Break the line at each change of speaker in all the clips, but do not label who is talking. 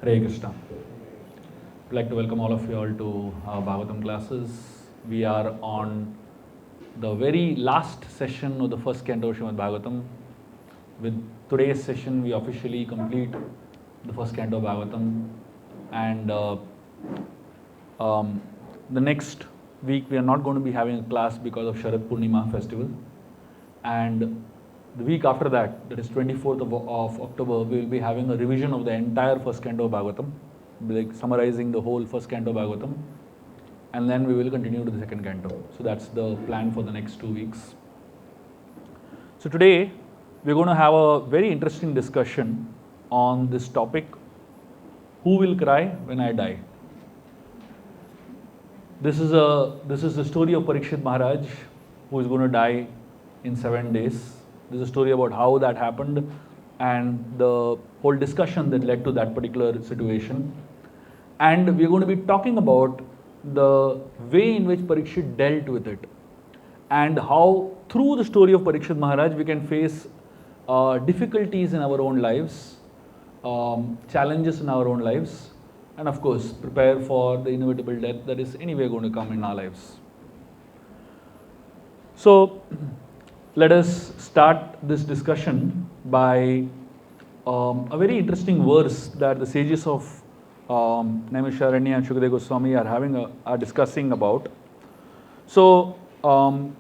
Hare Krishna. I'd like to welcome all of you all to our Bhagavatam classes. We are on the very last session of the first canto of Srimad Bhagavatam. With today's session, we officially complete the first canto of Bhagavatam. And the next week, we are not going to be having a class because of Sharad Purnima festival. And the week after that, that is 24th of October, we will be having a revision of the entire first canto of Bhagavatam, like summarizing the whole first canto of Bhagavatam, and then we will continue to the second canto. So that's the plan for the next 2 weeks. So today, we're going to have a very interesting discussion on this topic, who will cry when I die? This is the story of Parikshit Maharaj, who is going to die in 7 days. This is a story about how that happened and the whole discussion that led to that particular situation. And we're going to be talking about the way in which Parikshit dealt with it and how through the story of Parikshit Maharaj we can face difficulties in our own lives, challenges in our own lives, and of course prepare for the inevitable death that is anyway going to come in our lives. So let us start this discussion by a very interesting verse that the sages of Naimisharanya and Shukadeva Goswami are discussing about. So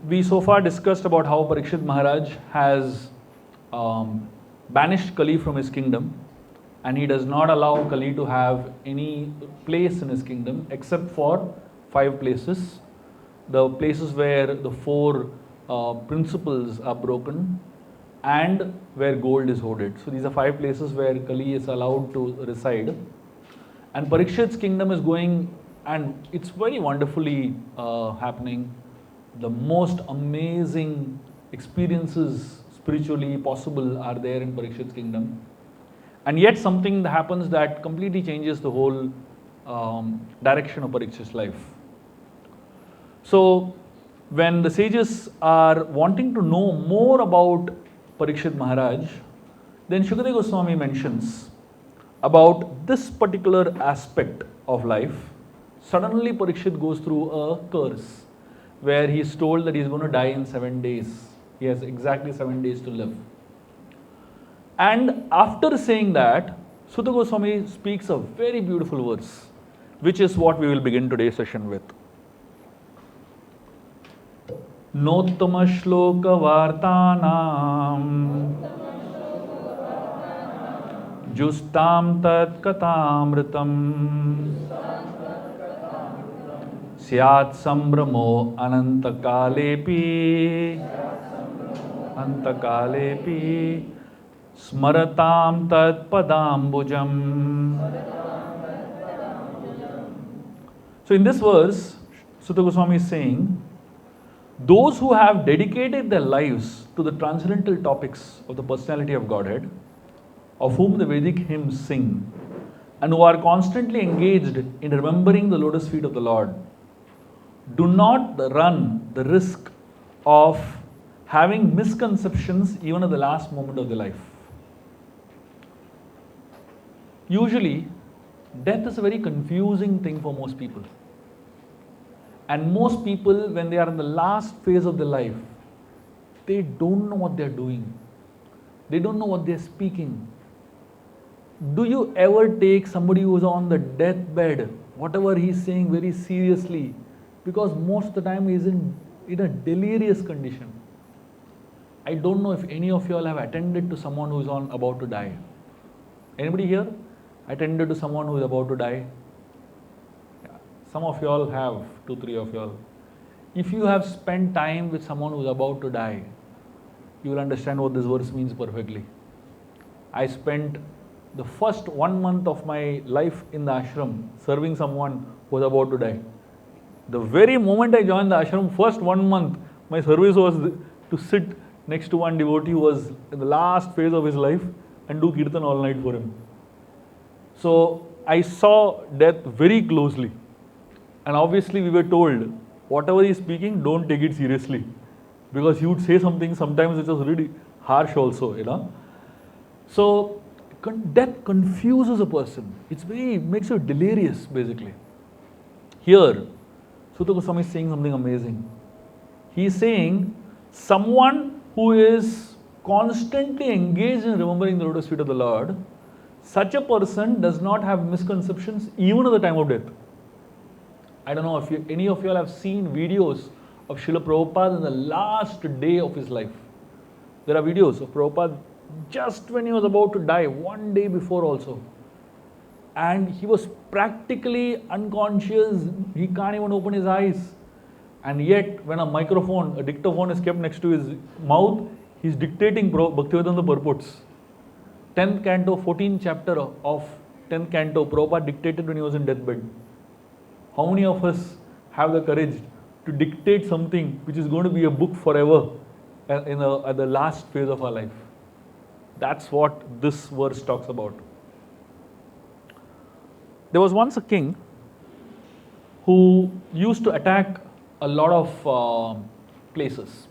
we so far discussed about how Parikshit Maharaj has banished Kali from his kingdom, and he does not allow Kali to have any place in his kingdom except for 5 places. The places where the 4 principles are broken and where gold is hoarded. So these are 5 places where Kali is allowed to reside. And Parikshit's kingdom is going, and it's very wonderfully happening. The most amazing experiences spiritually possible are there in Parikshit's kingdom. And yet something happens that completely changes the whole direction of Parikshit's life. So when the sages are wanting to know more about Parikshit Maharaj, then Shukadeva Goswami mentions about this particular aspect of life. Suddenly Parikshit goes through a curse where he is told that he is going to die in 7 days. He has exactly 7 days to live. And after saying that, Sutta Goswami speaks a very beautiful verse, which is what we will begin today's session with. Nottama shloka vartanam justam tat katamritam syat sambramo antakalepi smaratam tat padambujam. So in this verse, Sutta Goswami is saying, those who have dedicated their lives to the transcendental topics of the personality of Godhead, of whom the Vedic hymns sing, and who are constantly engaged in remembering the lotus feet of the Lord, do not run the risk of having misconceptions even at the last moment of their life. Usually, death is a very confusing thing for most people. And most people, when they are in the last phase of their life, they don't know what they're doing. They don't know what they're speaking. Do you ever take somebody who's on the deathbed, whatever he's saying, very seriously? Because most of the time he's in a delirious condition. I don't know if any of you all have attended to someone who is about to die. Anybody here attended to someone who is about to die? Some of you all have, 2-3 of you all. If you have spent time with someone who is about to die, you will understand what this verse means perfectly. I spent the first 1 month of my life in the ashram serving someone who was about to die. The very moment I joined the ashram, first 1 month, my service was to sit next to one devotee who was in the last phase of his life and do kirtan all night for him. So I saw death very closely. And obviously we were told, whatever he is speaking, don't take it seriously. Because he would say something sometimes which was really harsh also, you know. So Death confuses a person. It makes you delirious, basically. Here, Sutta Goswami is saying something amazing. He is saying, someone who is constantly engaged in remembering the lotus feet of the Lord, such a person does not have misconceptions even at the time of death. I don't know if any of you all have seen videos of Srila Prabhupada in the last day of his life. There are videos of Prabhupada just when he was about to die, one day before also. And he was practically unconscious, he can't even open his eyes. And yet, when a dictaphone is kept next to his mouth, he's dictating Bhaktivedanta purports. 10th canto, 14th chapter of 10th canto, Prabhupada dictated when he was in deathbed. How many of us have the courage to dictate something which is going to be a book forever at the last phase of our life? That's what this verse talks about. There was once a king who used to attack a lot of places,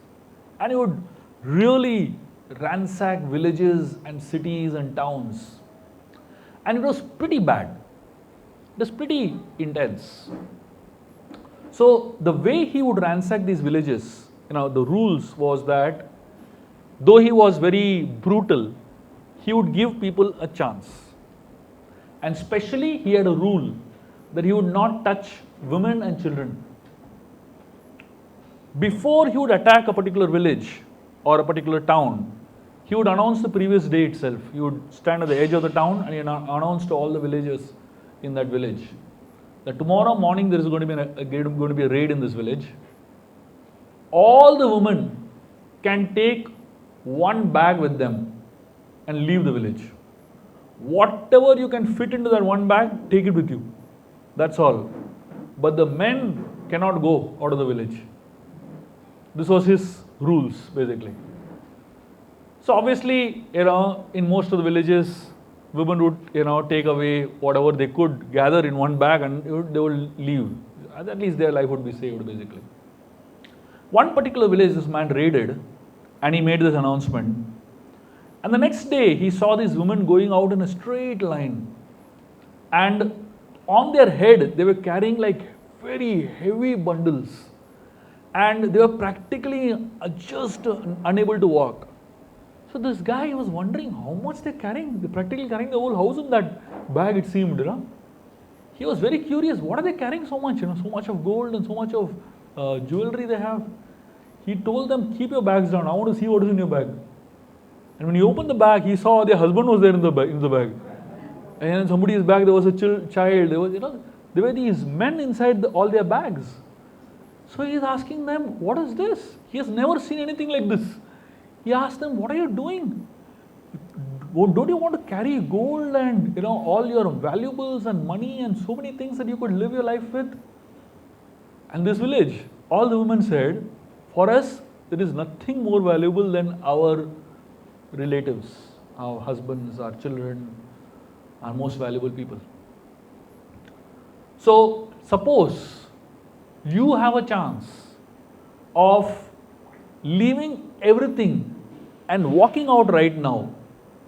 and he would really ransack villages and cities and towns, and it was pretty bad. It was pretty intense. So the way he would ransack these villages, the rules was that though he was very brutal, he would give people a chance. And especially he had a rule that he would not touch women and children. Before he would attack a particular village or a particular town, he would announce the previous day itself. He would stand at the edge of the town and he announce to all the villagers in that village that tomorrow morning there is going to be a raid in this village. All the women can take one bag with them and leave the village. Whatever you can fit into that one bag, take it with you. That's all. But the men cannot go out of the village. This was his rules, basically. So obviously, in most of the villages, women would, take away whatever they could gather in one bag and they would leave. At least their life would be saved, basically. One particular village this man raided, and he made this announcement. And the next day, he saw these women going out in a straight line. And on their head, they were carrying like very heavy bundles. And they were practically just unable to walk. So this guy was wondering how much they're carrying. They're practically carrying the whole house in that bag, it seemed. He was very curious. What are they carrying so much? So much of gold and so much of jewelry they have. He told them, keep your bags down. I want to see what is in your bag. And when he opened the bag, he saw their husband was there in the bag. And in somebody's bag there was a child. There were these men inside all their bags. So he is asking them, what is this? He has never seen anything like this. He asked them, what are you doing? Don't you want to carry gold and all your valuables and money and so many things that you could live your life with? And this village, all the women said, for us, there is nothing more valuable than our relatives, our husbands, our children, our most valuable people. So, suppose you have a chance of leaving everything and walking out right now,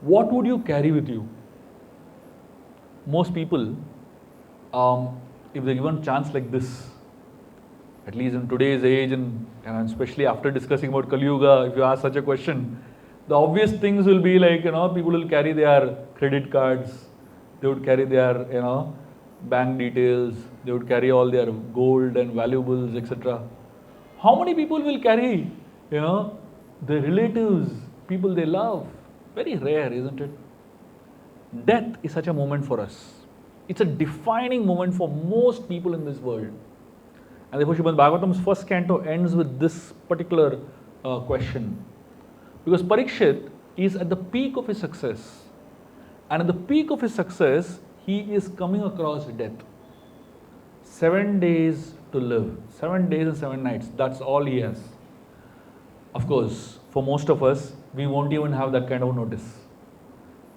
what would you carry with you? Most people, if they're given a chance like this, at least in today's age and especially after discussing about Kali Yuga, if you ask such a question, the obvious things will be like, people will carry their credit cards, they would carry their, bank details, they would carry all their gold and valuables, etc. How many people will carry, their relatives, people they love? Very rare, isn't it? Death is such a moment for us. It's a defining moment for most people in this world. And therefore, Srimad Bhagavatam's first canto ends with this particular question. Because Parikshit is at the peak of his success. And at the peak of his success, he is coming across death. 7 days to live. 7 days and 7 nights. That's all he has. Of course, for most of us, we won't even have that kind of notice.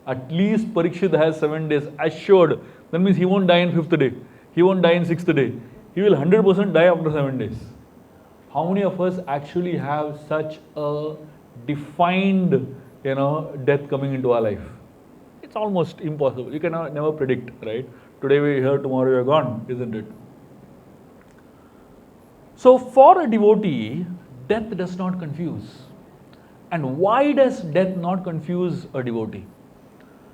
At least Parikshit has 7 days assured. That means he won't die in 5th day. He won't die in 6th day. He will 100% die after 7 days. How many of us actually have such a defined, death coming into our life? it's almost impossible. You can never predict, right? Today we're here, tomorrow you're gone, isn't it? So for a devotee, death does not confuse. And why does death not confuse a devotee?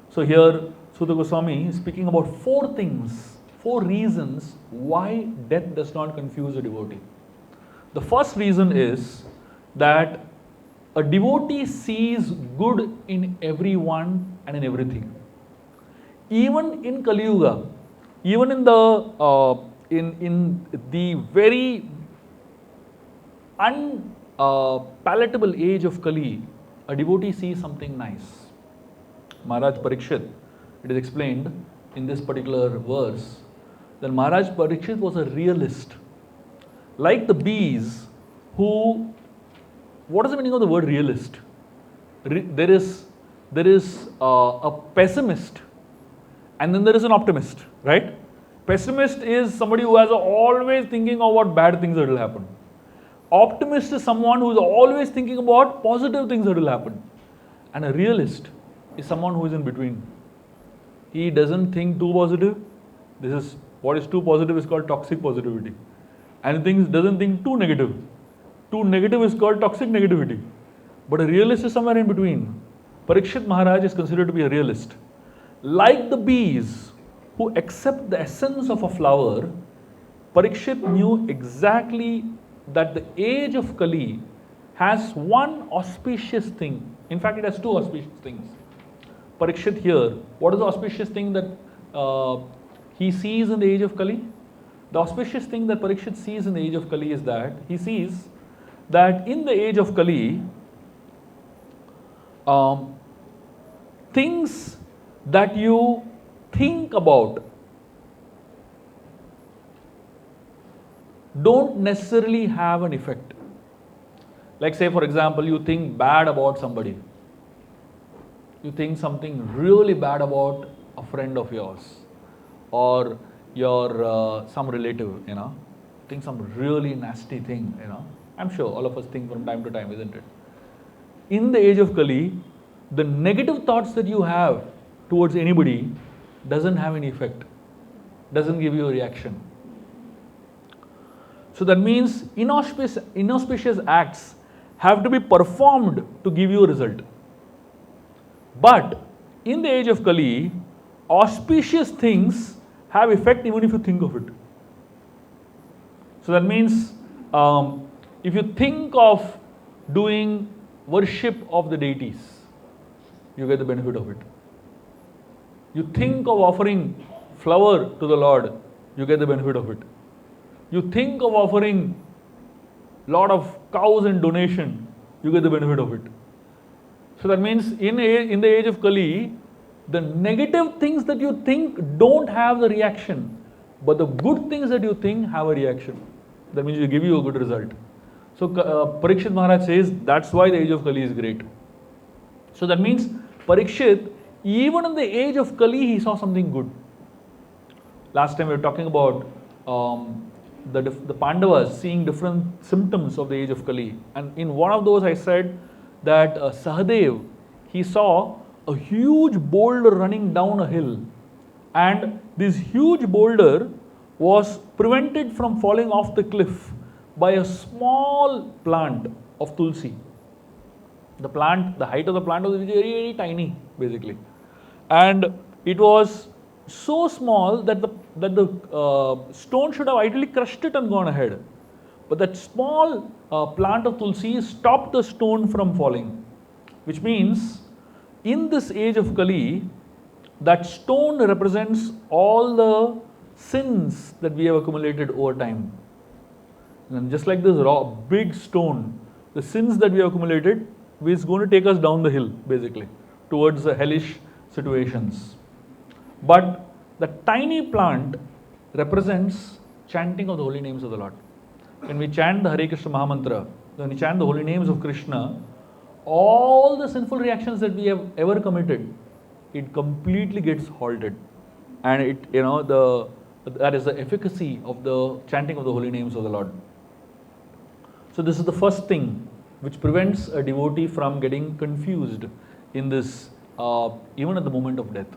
So here, Sutta Goswami is speaking about 4 things, 4 reasons why death does not confuse a devotee. The first reason is that a devotee sees good in everyone and in everything. Even in Kali Yuga, even in the very unpalatable age of Kali, a devotee sees something nice. Maharaj Parikshit, it is explained in this particular verse, that Maharaj Parikshit was a realist. Like the bees who, what is the meaning of the word realist? There is a pessimist and then there is an optimist, right? Pessimist is somebody who has always thinking about bad things that will happen. Optimist is someone who is always thinking about positive things that will happen. And a realist is someone who is in between. He doesn't think too positive. This is what is too positive is called toxic positivity. And he doesn't think too negative. Too negative is called toxic negativity. But a realist is somewhere in between. Parikshit Maharaj is considered to be a realist. Like the bees who accept the essence of a flower, Parikshit knew exactly that the age of Kali has one auspicious thing. In fact, it has 2 auspicious things. Parikshit here, what is the auspicious thing that he sees in the age of Kali? The auspicious thing that Parikshit sees in the age of Kali is that he sees that in the age of Kali, things that you think about don't necessarily have an effect. Like say for example, you think bad about somebody. You think something really bad about a friend of yours or your some relative, think some really nasty thing, I'm sure all of us think from time to time, isn't it? In the age of Kali, the negative thoughts that you have towards anybody doesn't have any effect, doesn't give you a reaction. So that means inauspicious acts have to be performed to give you a result. But in the age of Kali, auspicious things have effect even if you think of it. So that means if you think of doing worship of the deities, you get the benefit of it. You think of offering flower to the Lord, you get the benefit of it. You think of offering lot of cows in donation, you get the benefit of it. So that means in the age of Kali, the negative things that you think don't have the reaction, but the good things that you think have a reaction. That means it will give you a good result. So Parikshit Maharaj says that's why the age of Kali is great. So that means Parikshit, even in the age of Kali, he saw something good. Last time we were talking about the Pandavas seeing different symptoms of the age of Kali. And in one of those I said that Sahadev, he saw a huge boulder running down a hill. And this huge boulder was prevented from falling off the cliff by a small plant of tulsi. The height of the plant was very, very tiny, basically. And it was so small that the stone should have ideally crushed it and gone ahead. But that small plant of tulsi stopped the stone from falling. Which means, in this age of Kali, that stone represents all the sins that we have accumulated over time. And just like this big stone, the sins that we have accumulated is going to take us down the hill, basically, towards the hellish situations. But the tiny plant represents chanting of the holy names of the Lord. When we chant the Hare Krishna Mahamantra, when we chant the holy names of Krishna, all the sinful reactions that we have ever committed, it completely gets halted. And that is the efficacy of the chanting of the holy names of the Lord. So this is the first thing which prevents a devotee from getting confused in this even at the moment of death.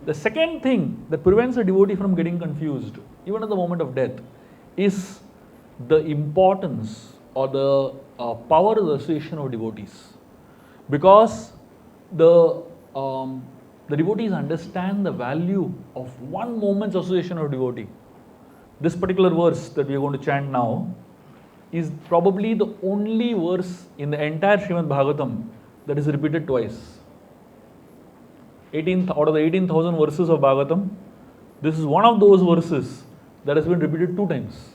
The second thing that prevents a devotee from getting confused, even at the moment of death, is the importance or the power of the association of devotees. Because the devotees understand the value of one moment's association of devotee. This particular verse that we are going to chant now is probably the only verse in the entire Srimad Bhagavatam that is repeated twice. 18 out of the 18,000 verses of Bhagavatam, this is one of those verses that has been repeated 2 times.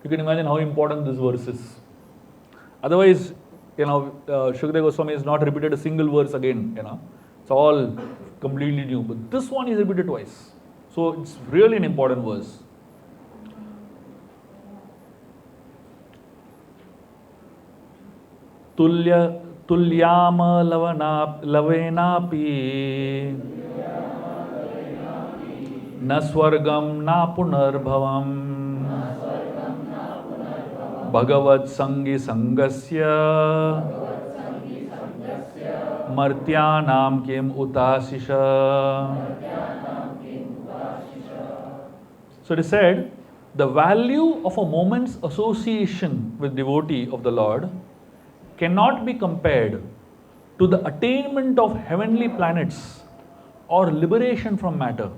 You can imagine how important this verse is. Otherwise, Shukadeva Goswami has not repeated a single verse again. It's all completely new. But this one is repeated twice. So it's really an important verse. Tulyama lavenapi na swargam na punarbhavam Bhagavad Sangi Sangasya Martyanam Kim Utasisha. So it is said, the value of a moment's association with devotee of the Lord cannot be compared to the attainment of heavenly planets or liberation from matter.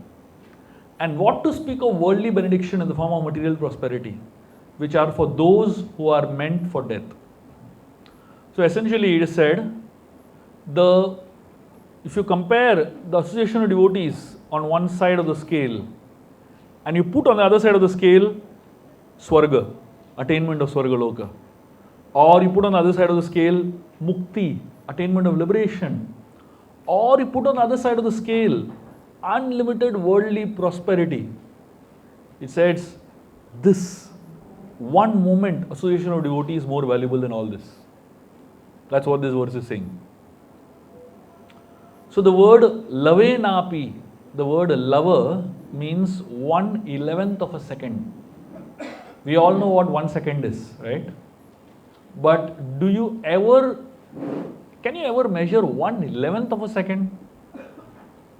And what to speak of worldly benediction in the form of material prosperity, which are for those who are meant for death. So essentially it is said, if you compare the association of devotees on one side of the scale and you put on the other side of the scale Swarga, attainment of Swarga Loka, or you put on the other side of the scale Mukti, attainment of liberation, or you put on the other side of the scale unlimited worldly prosperity, it says this one moment association of devotee is more valuable than all this. That's what this verse is saying. So the word lavenapi, the word lover means 1/11th of a second. We all know what 1 second is, right? But can you ever measure 1/11th of a second?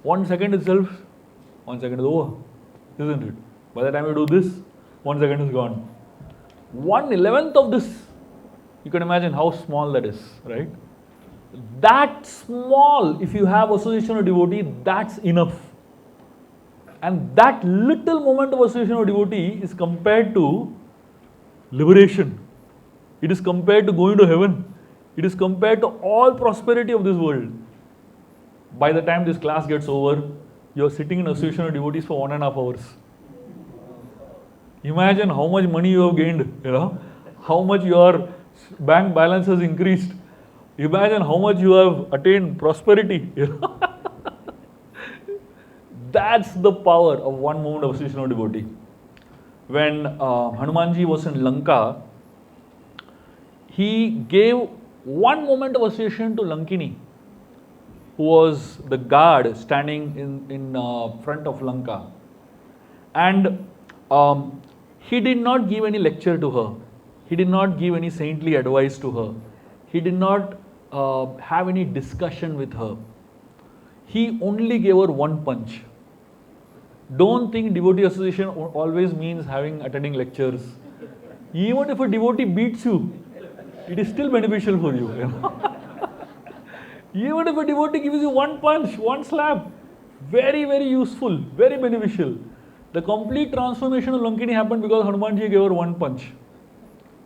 1 second itself, 1 second is over, isn't it? By the time you do this, 1 second is gone. 1/11th of this, you can imagine how small that is, right? That small, if you have association of devotee, that's enough. And that little moment of association of devotee is compared to liberation. It is compared to going to heaven. It is compared to all prosperity of this world. By the time this class gets over, you are sitting in association of devotees for 1.5 hours. Imagine how much money you have gained, how much your bank balance has increased. Imagine how much you have attained prosperity. That's the power of one moment of association of devotee. When Hanumanji was in Lanka, he gave one moment of association to Lankini, who was the guard standing in front of Lanka. And he did not give any lecture to her. He did not give any saintly advice to her. He did not have any discussion with her. He only gave her one punch. Don't think devotee association always means attending lectures. Even if a devotee beats you, it is still beneficial for you. Even if a devotee gives you one punch, one slap, very, very useful, very beneficial. The complete transformation of Lankini happened because Hanumanji gave her one punch.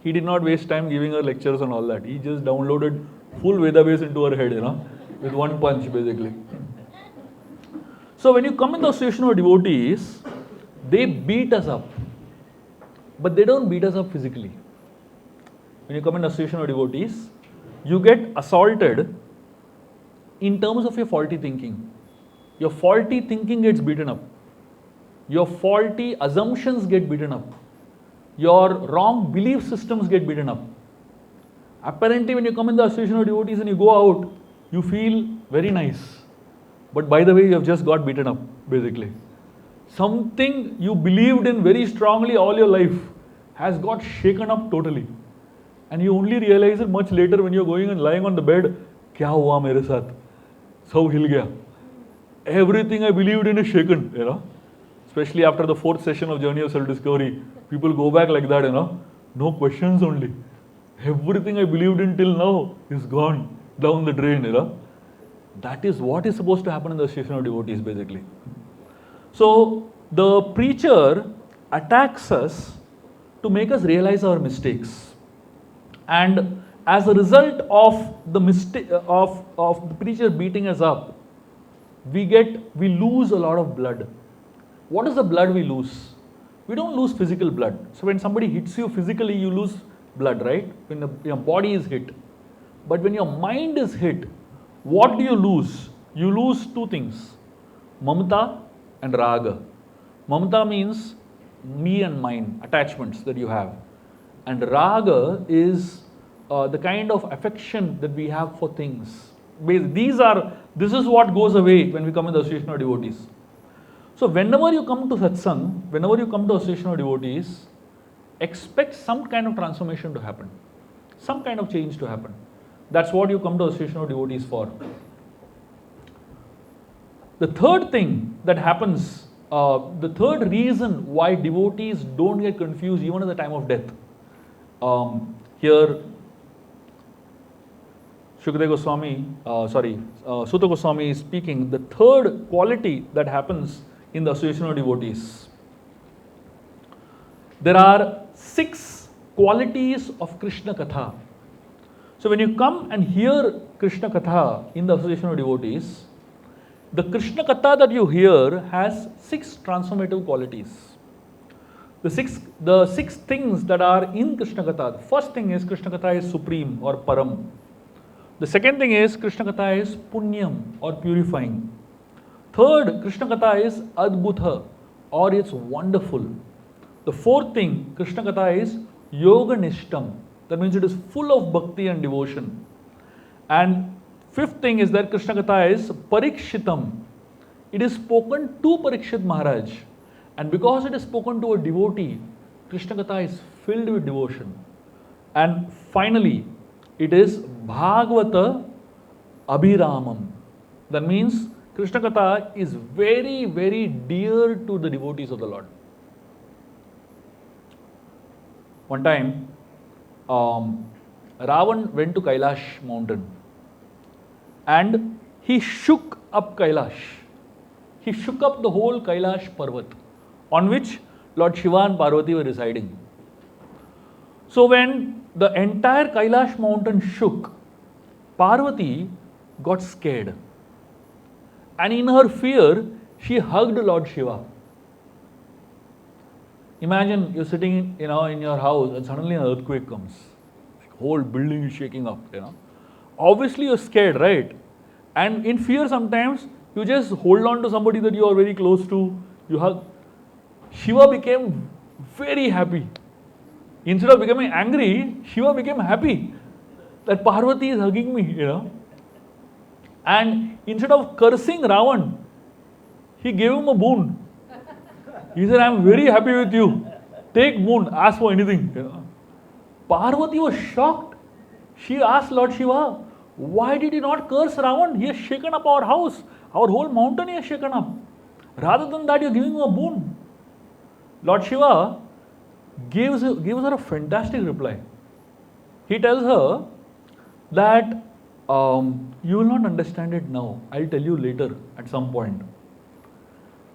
He did not waste time giving her lectures and all that. He just downloaded full Veda base into her head, with one punch basically. So when you come in the association of devotees, they beat us up. But they don't beat us up physically. When you come in the association of devotees, you get assaulted in terms of your faulty thinking. Your faulty thinking gets beaten up. Your faulty assumptions get beaten up. Your wrong belief systems get beaten up. Apparently, when you come in the association of devotees and you go out, you feel very nice. But by the way, you have just got beaten up, basically. Something you believed in very strongly all your life has got shaken up totally. And you only realize it much later when you're going and lying on the bed, kya hua mere saath? सब हिल गया. Everything I believed in is shaken, Especially after the 4th session of Journey of Self-Discovery. People go back like that, No questions only. Everything I believed in till now is gone down the drain, That is what is supposed to happen in the association of devotees, basically. So, the preacher attacks us to make us realize our mistakes. And as a result of the mistake of the preacher beating us up, we lose a lot of blood. What is the blood we lose? We don't lose physical blood. So when somebody hits you physically, you lose blood, right? When your body is hit. But when your mind is hit, what do you lose? You lose two things, mamata and raga. Mamata means me and mine, attachments that you have. And raga is the kind of affection that we have for things. This is what goes away when we come in the association of devotees. So whenever you come to satsang, whenever you come to association of devotees, expect some kind of transformation to happen, some kind of change to happen. That's what you come to association of devotees for. The third thing that happens, the third reason why devotees don't get confused even at the time of death. Here Shukadeva Goswami, Sutta Goswami is speaking, the third quality that happens in the association of devotees. There are 6 qualities of Krishna Katha. So when you come and hear Krishna Katha in the association of devotees, the Krishna Katha that you hear has 6 transformative qualities. The six things that are in Krishna Katha. The first thing is Krishna Katha is supreme or param. The second thing is Krishna Katha is punyam or purifying. Third, Krishna Katha is adbhutha or it's wonderful. The fourth thing, Krishna Katha is yoga nishtam. That means it is full of bhakti and devotion. And fifth thing is that Krishna Katha is parikshitam. It is spoken to Parikshit Maharaj. And because it is spoken to a devotee, Krishna Katha is filled with devotion. And finally, it is Bhagavata Abhiramam. That means Krishna Katha is very, very dear to the devotees of the Lord. One time, Ravan went to Kailash mountain and he shook up Kailash. He shook up the whole Kailash Parvat on which Lord Shiva and Parvati were residing. So when the entire Kailash mountain shook, Parvati got scared. And in her fear, she hugged Lord Shiva. Imagine you're sitting, in your house and suddenly an earthquake comes. Like whole building is shaking up, Obviously you're scared, right? And in fear sometimes, you just hold on to somebody that you are very close to, you hug. Shiva became very happy. Instead of becoming angry, Shiva became happy that Parvati is hugging me, And instead of cursing Ravan, he gave him a boon. He said, I am very happy with you. Take boon, ask for anything. Parvati was shocked. She asked Lord Shiva, why did he not curse Ravan? He has shaken up our house. Our whole mountain he has shaken up. Rather than that, you are giving him a boon. Lord Shiva gives her a fantastic reply. He tells her that you will not understand it now. I'll tell you later at some point.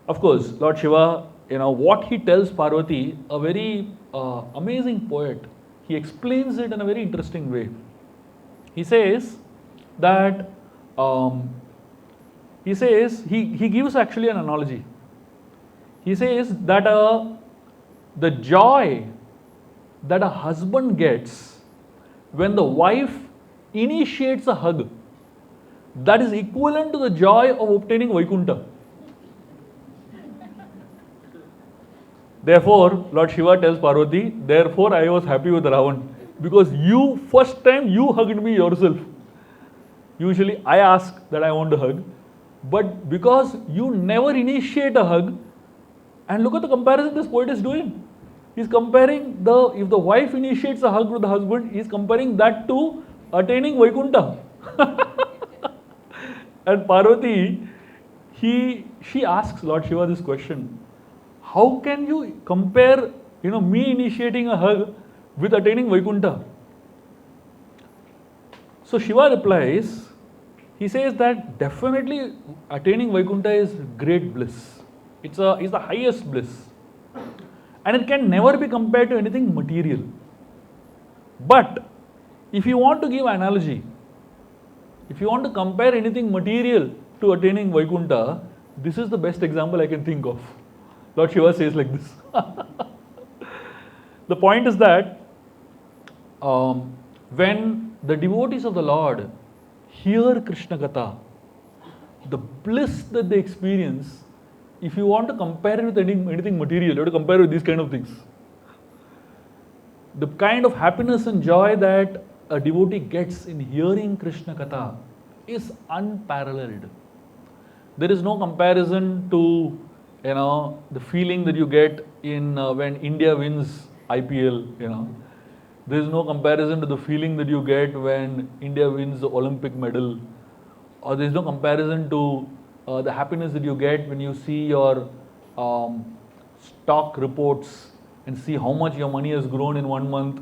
Of course, Lord Shiva, what he tells Parvati, a very amazing poet, he explains it in a very interesting way. He says that, he gives actually an analogy. He says that the joy that a husband gets when the wife initiates a hug, that is equivalent to the joy of obtaining Vaikuntha. Therefore, Lord Shiva tells Parvati, therefore I was happy with Ravan, because first time you hugged me yourself. Usually I ask that I want a hug, but because you never initiate a hug, and look at the comparison this poet is doing. He's comparing if the wife initiates a hug with the husband, he's comparing that to attaining Vaikuntha. And Parvati, she asks Lord Shiva this question: how can you compare, me initiating a hug with attaining Vaikuntha? So Shiva replies, he says that definitely attaining Vaikuntha is great bliss. It's the highest bliss. And it can never be compared to anything material. But if you want to give an analogy, if you want to compare anything material to attaining Vaikuntha, this is the best example I can think of. Lord Shiva says like this. The point is that when the devotees of the Lord hear Krishna Katha, the bliss that they experience, if you want to compare it with anything material, you have to compare it with these kind of things. The kind of happiness and joy that a devotee gets in hearing Krishna Katha is unparalleled. There is no comparison to the feeling that you get in when India wins IPL. There is no comparison to the feeling that you get when India wins the Olympic medal, or there is no comparison to the happiness that you get when you see your stock reports and see how much your money has grown in 1 month.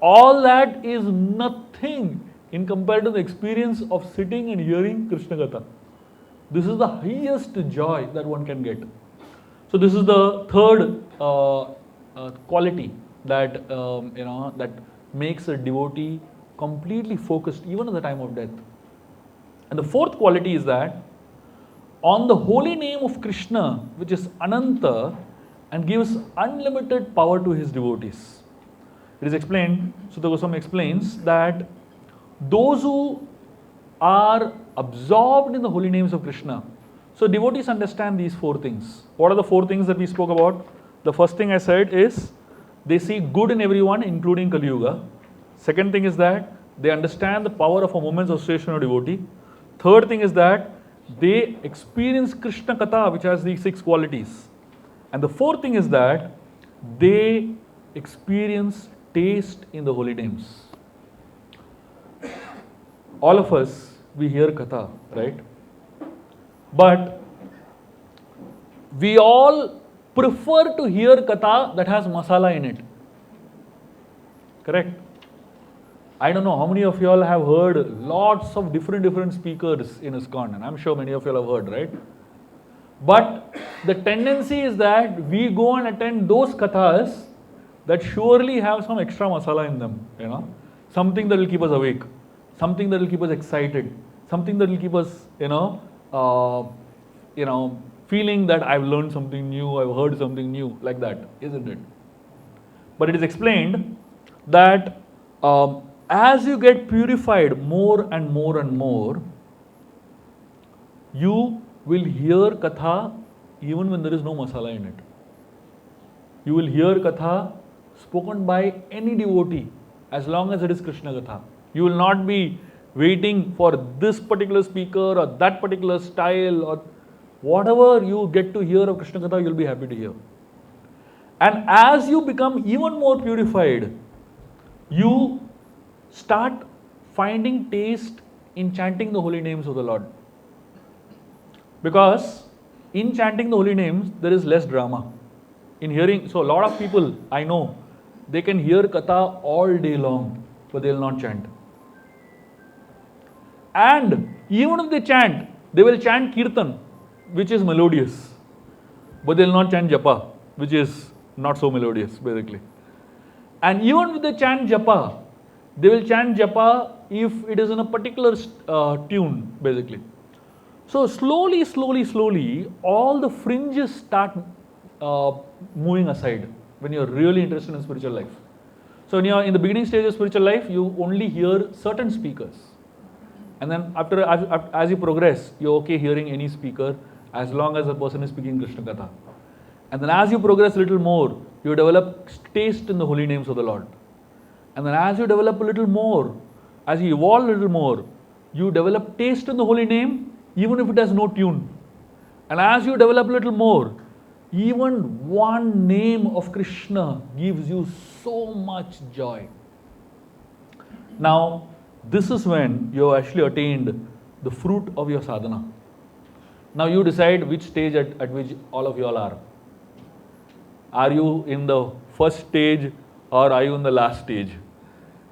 All that is nothing in compared to the experience of sitting and hearing Krishna Katha. This is the highest joy that one can get. So this is the third quality that that makes a devotee completely focused even at the time of death. And the fourth quality is that on the holy name of Krishna, which is Ananta, and gives unlimited power to his devotees. It is explained, Sutta Goswami explains that those who are absorbed in the holy names of Krishna. So devotees understand these four things. What are the four things that we spoke about? The first thing I said is they see good in everyone, including Kali Yuga. Second thing is that they understand the power of a moment's association of devotee. Third thing is that they experience Krishna Katha, which has these 6 qualities. And the fourth thing is that they experience taste in the holy names. All of us, we hear Katha, right? But we all prefer to hear Katha that has masala in it. Correct? I don't know how many of you all have heard lots of different speakers in ISKCON, and I'm sure many of you all have heard, right? But the tendency is that we go and attend those kathas that surely have some extra masala in them, something that will keep us awake, something that will keep us excited, something that will keep us, feeling that I've learned something new, I've heard something new, like that, isn't it? But it is explained that as you get purified more and more and more, you will hear Katha even when there is no masala in it. You will hear Katha spoken by any devotee as long as it is Krishna Katha. You will not be waiting for this particular speaker or that particular style, or whatever you get to hear of Krishna Katha, you will be happy to hear. And as you become even more purified, you start finding taste in chanting the holy names of the Lord. Because in chanting the holy names, there is less drama. In hearing, so a lot of people I know, they can hear Katha all day long, but they will not chant. And even if they chant, they will chant Kirtan, which is melodious, but they will not chant Japa, which is not so melodious, basically. And even if they chant Japa, they will chant Japa if it is in a particular tune, basically. So slowly, all the fringes start moving aside when you are really interested in spiritual life. So when you are in the beginning stage of spiritual life, you only hear certain speakers. And then as you progress, you're okay hearing any speaker as long as the person is speaking Krishna Katha. And then as you progress a little more, you develop taste in the holy names of the Lord. And then as you develop a little more, as you evolve a little more, you develop taste in the holy name even if it has no tune. And as you develop a little more, even one name of Krishna gives you so much joy. Now, this is when you have actually attained the fruit of your sadhana. Now you decide which stage at which all of you all are. Are you in the first stage or are you in the last stage?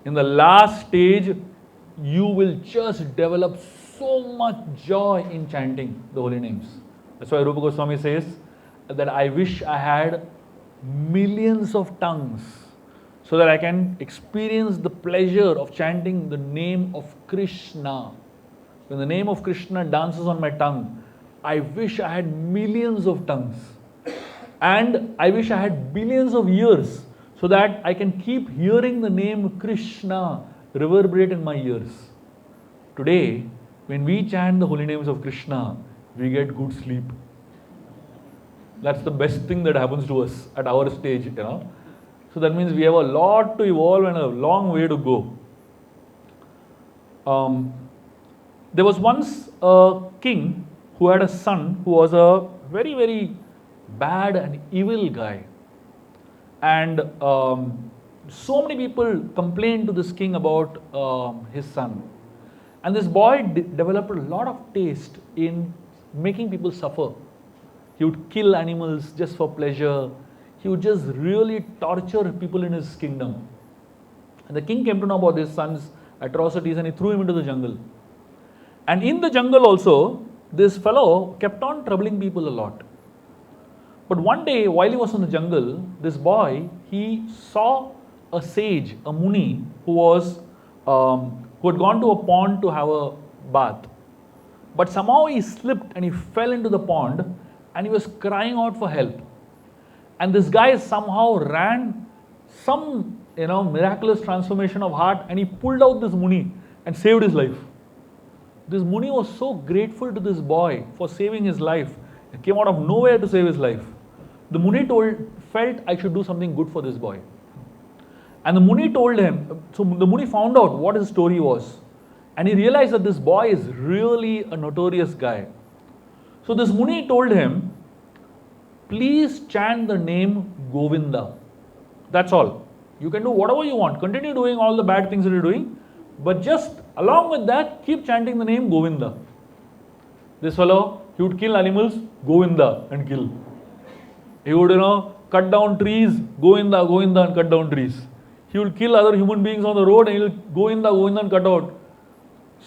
In the last stage, you will just develop so much joy in chanting the holy names. That's why Rupa Goswami says that I wish I had millions of tongues so that I can experience the pleasure of chanting the name of Krishna. When the name of Krishna dances on my tongue, I wish I had millions of tongues. And I wish I had billions of ears so that I can keep hearing the name Krishna reverberate in my ears. Today, when we chant the holy names of Krishna, we get good sleep. That's the best thing that happens to us at our stage, So that means we have a lot to evolve and a long way to go. There was once a king who had a son who was a very, very bad and evil guy. And so many people complained to this king about his son. And this boy developed a lot of taste in making people suffer. He would kill animals just for pleasure. He would just really torture people in his kingdom. And the king came to know about his son's atrocities and he threw him into the jungle. And in the jungle also, this fellow kept on troubling people a lot. But one day, while he was in the jungle, this boy, he saw a sage, a muni, who had gone to a pond to have a bath. But somehow he slipped and he fell into the pond and he was crying out for help. And this guy somehow ran some, miraculous transformation of heart and he pulled out this muni and saved his life. This muni was so grateful to this boy for saving his life. He came out of nowhere to save his life. The muni felt I should do something good for this boy. And the muni told him, so the muni found out what his story was. And he realized that this boy is really a notorious guy. So this muni told him, please chant the name Govinda. That's all. You can do whatever you want. Continue doing all the bad things that you're doing. But just along with that, keep chanting the name Govinda. This fellow, he would kill animals, Govinda, and kill. He would, cut down trees, Govinda, Govinda, and cut down trees. He would kill other human beings on the road and he would Govinda, Govinda, and cut out.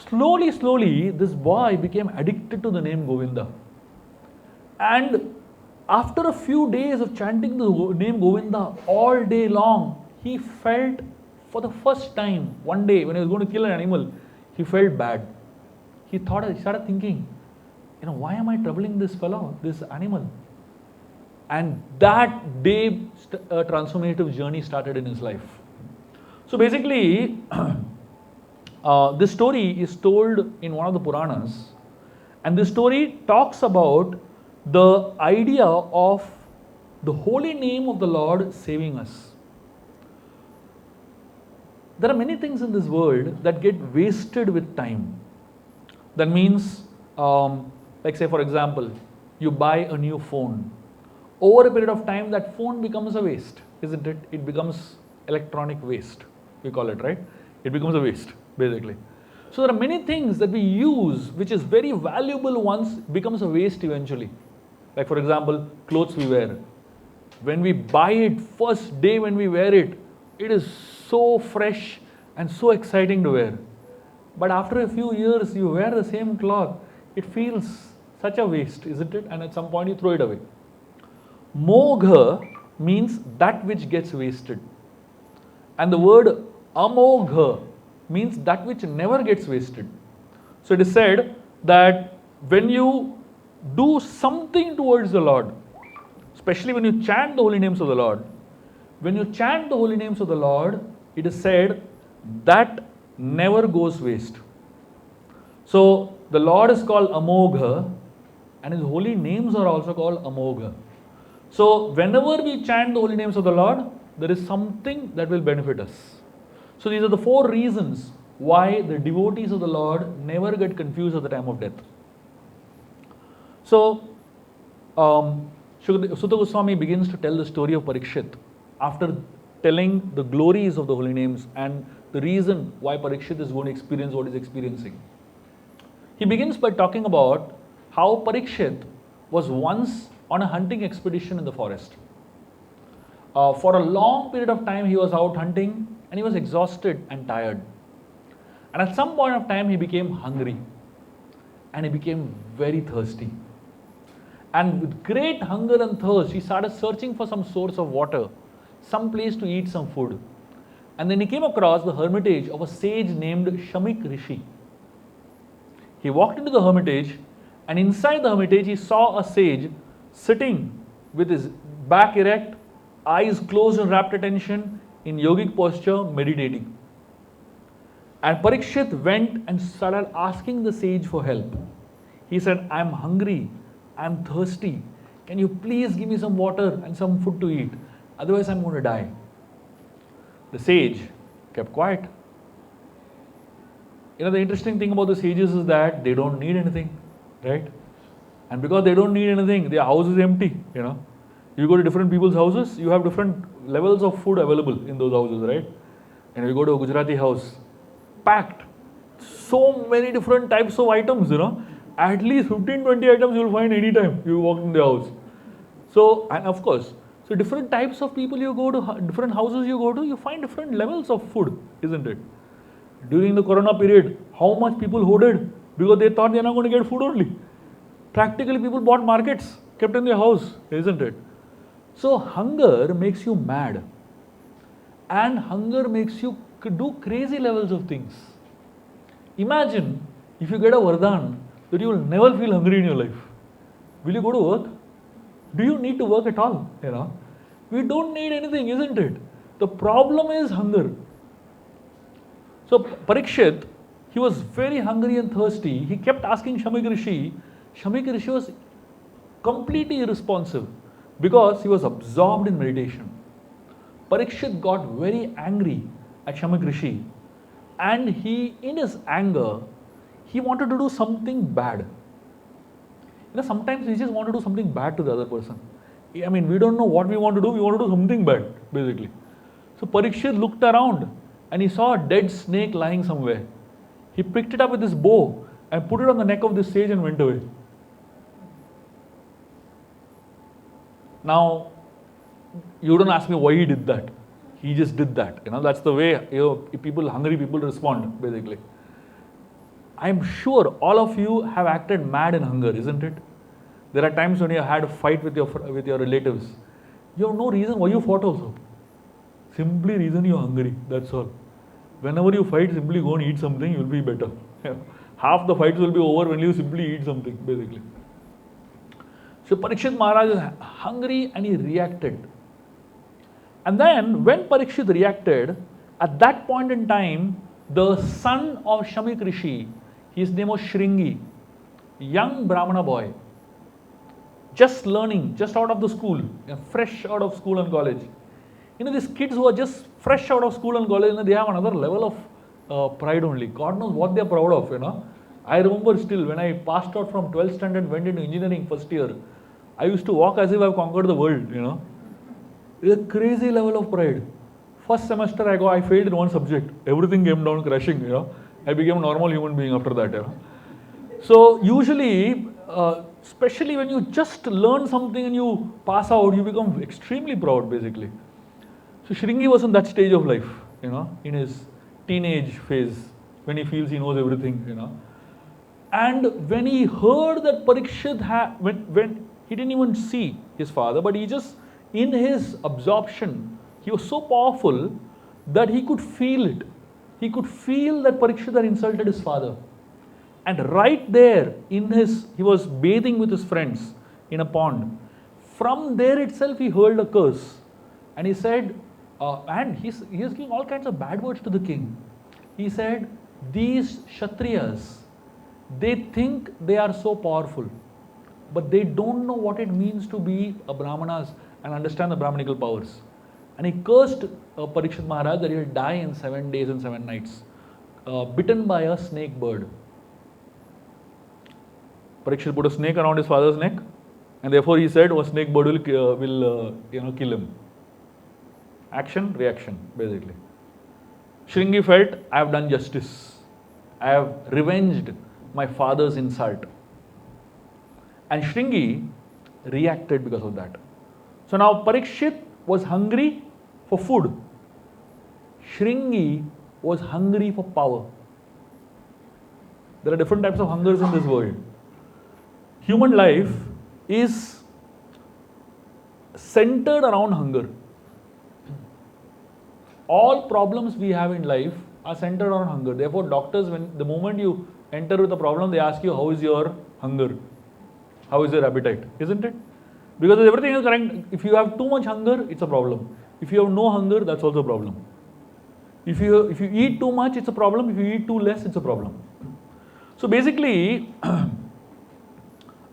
Slowly, this boy became addicted to the name Govinda. And after a few days of chanting the name Govinda all day long, he felt for the first time, one day when he was going to kill an animal, he felt bad. He started thinking, why am I troubling this fellow, this animal? And that day, a transformative journey started in his life. So basically, this story is told in one of the Puranas. And this story talks about the idea of the holy name of the Lord saving us. There are many things in this world that get wasted with time. That means, like say for example, you buy a new phone. Over a period of time, that phone becomes a waste, isn't it? It becomes electronic waste, we call it, right? It becomes a waste, basically. So there are many things that we use, which is very valuable once, becomes a waste eventually. Like for example, clothes we wear. When we buy it, first day when we wear it, it is so fresh and so exciting to wear. But after a few years, you wear the same cloth, it feels such a waste, isn't it? And at some point you throw it away. Mogha means that which gets wasted. And the word amogha means that which never gets wasted. So it is said that when you do something towards the Lord, especially when you chant the holy names of the Lord, when you chant the holy names of the Lord, it is said that never goes waste. So the Lord is called Amogha and his holy names are also called Amogha. So whenever we chant the holy names of the Lord, there is something that will benefit us. So these are the 4 reasons why the devotees of the Lord never get confused at the time of death. So Sutta Goswami begins to tell the story of Parikshit after telling the glories of the holy names and the reason why Parikshit is going to experience what he's experiencing. He begins by talking about how Parikshit was once on a hunting expedition in the forest. For a long period of time, he was out hunting and he was exhausted and tired. And at some point of time, he became hungry and he became very thirsty. And with great hunger and thirst, he started searching for some source of water, some place to eat some food. And then he came across the hermitage of a sage named Shamik Rishi. He walked into the hermitage, and inside the hermitage, he saw a sage sitting with his back erect, eyes closed in rapt attention, in yogic posture, meditating. And Parikshit went and started asking the sage for help. He said, I am hungry, I am thirsty. Can you please give me some water and some food to eat? Otherwise, I am going to die. The sage kept quiet. The interesting thing about the sages is that they don't need anything, right? And because they don't need anything, their house is empty, You go to different people's houses, you have different levels of food available in those houses, right? And you go to a Gujarati house, packed, so many different types of items, At least 15-20 items you will find anytime you walk in the house. So, and of course, so different types of people you go to, different houses you go to, you find different levels of food, isn't it? During the corona period, how much people hoarded because they thought they're not going to get food only. Practically people bought markets, kept in their house, isn't it? So hunger makes you mad. And hunger makes you do crazy levels of things. Imagine if you get a vardhan that you will never feel hungry in your life. Will you go to work? Do you need to work at all? We don't need anything, isn't it? The problem is hunger. So Parikshit, he was very hungry and thirsty. He kept asking Shamik Rishi. Shamik Rishi was completely irresponsive because he was absorbed in meditation. Parikshit got very angry at Shamik Rishi, and he, in his anger, he wanted to do something bad. Sometimes we just want to do something bad to the other person. We don't know what we want to do. We want to do something bad, basically. So Parikshit looked around and he saw a dead snake lying somewhere. He picked it up with his bow and put it on the neck of this sage and went away. Now, you don't ask me why he did that. He just did that. That's the way hungry people respond, basically. I'm sure all of you have acted mad in hunger, isn't it? There are times when you had a fight with your relatives. You have no reason why you fought also. Simply reason you're hungry, that's all. Whenever you fight, simply go and eat something, you'll be better. Half the fights will be over when you simply eat something, basically. So Parikshit Maharaj is hungry and he reacted. And then when Parikshit reacted, at that point in time, the son of Shamik Rishi, his name was Shringi, young Brahmana boy, just learning, just out of the school, fresh out of school and college. These kids who are just fresh out of school and college, they have another level of pride only. God knows what they are proud of, I remember still when I passed out from 12th standard, went into engineering first year, I used to walk as if I've conquered the world, It's a crazy level of pride. First semester I failed in one subject. Everything came down crashing, I became a normal human being after that, So usually, especially when you just learn something and you pass out, you become extremely proud, basically. So Shringi was in that stage of life, in his teenage phase, when he feels he knows everything, And when he heard that Parikshit when he didn't even see his father, but he just, in his absorption, he was so powerful that he could feel it. He could feel that Parikshit had insulted his father. And right there, he was bathing with his friends in a pond. From there itself, he hurled a curse. And he said, and he's giving all kinds of bad words to the king. He said, these Kshatriyas, they think they are so powerful, but they don't know what it means to be a Brahmanas and understand the Brahmanical powers. And he cursed Parikshit Maharaj that he will die in 7 days and 7 nights, bitten by a snake bird. Parikshit put a snake around his father's neck, and therefore he said, a snake bird will kill him. Action, reaction, basically. Shringi felt, I have done justice. I have revenged my father's insult. And Shringi reacted because of that. So now Parikshit was hungry for food. Shringi was hungry for power. There are different types of hungers in this world. Human life is centered around hunger. All problems we have in life are centered around hunger. Therefore, doctors, when the moment you enter with a problem, they ask you, how is your hunger? How is your appetite? Isn't it? Because everything is correct. If you have too much hunger, it's a problem. If you have no hunger, that's also a problem. If you eat too much, it's a problem. If you eat too less, it's a problem. So basically,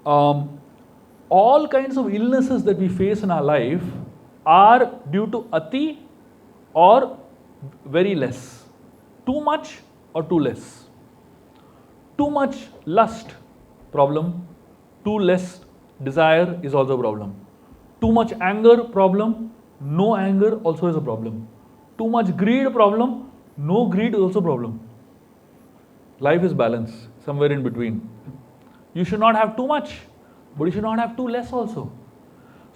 all kinds of illnesses that we face in our life are due to ati or very less. Too much or too less. Too much lust, problem. Too less desire is also a problem. Too much anger, problem. No anger also is a problem. Too much greed, problem. No greed is also a problem. Life is balance, somewhere in between. You should not have too much, but you should not have too less also.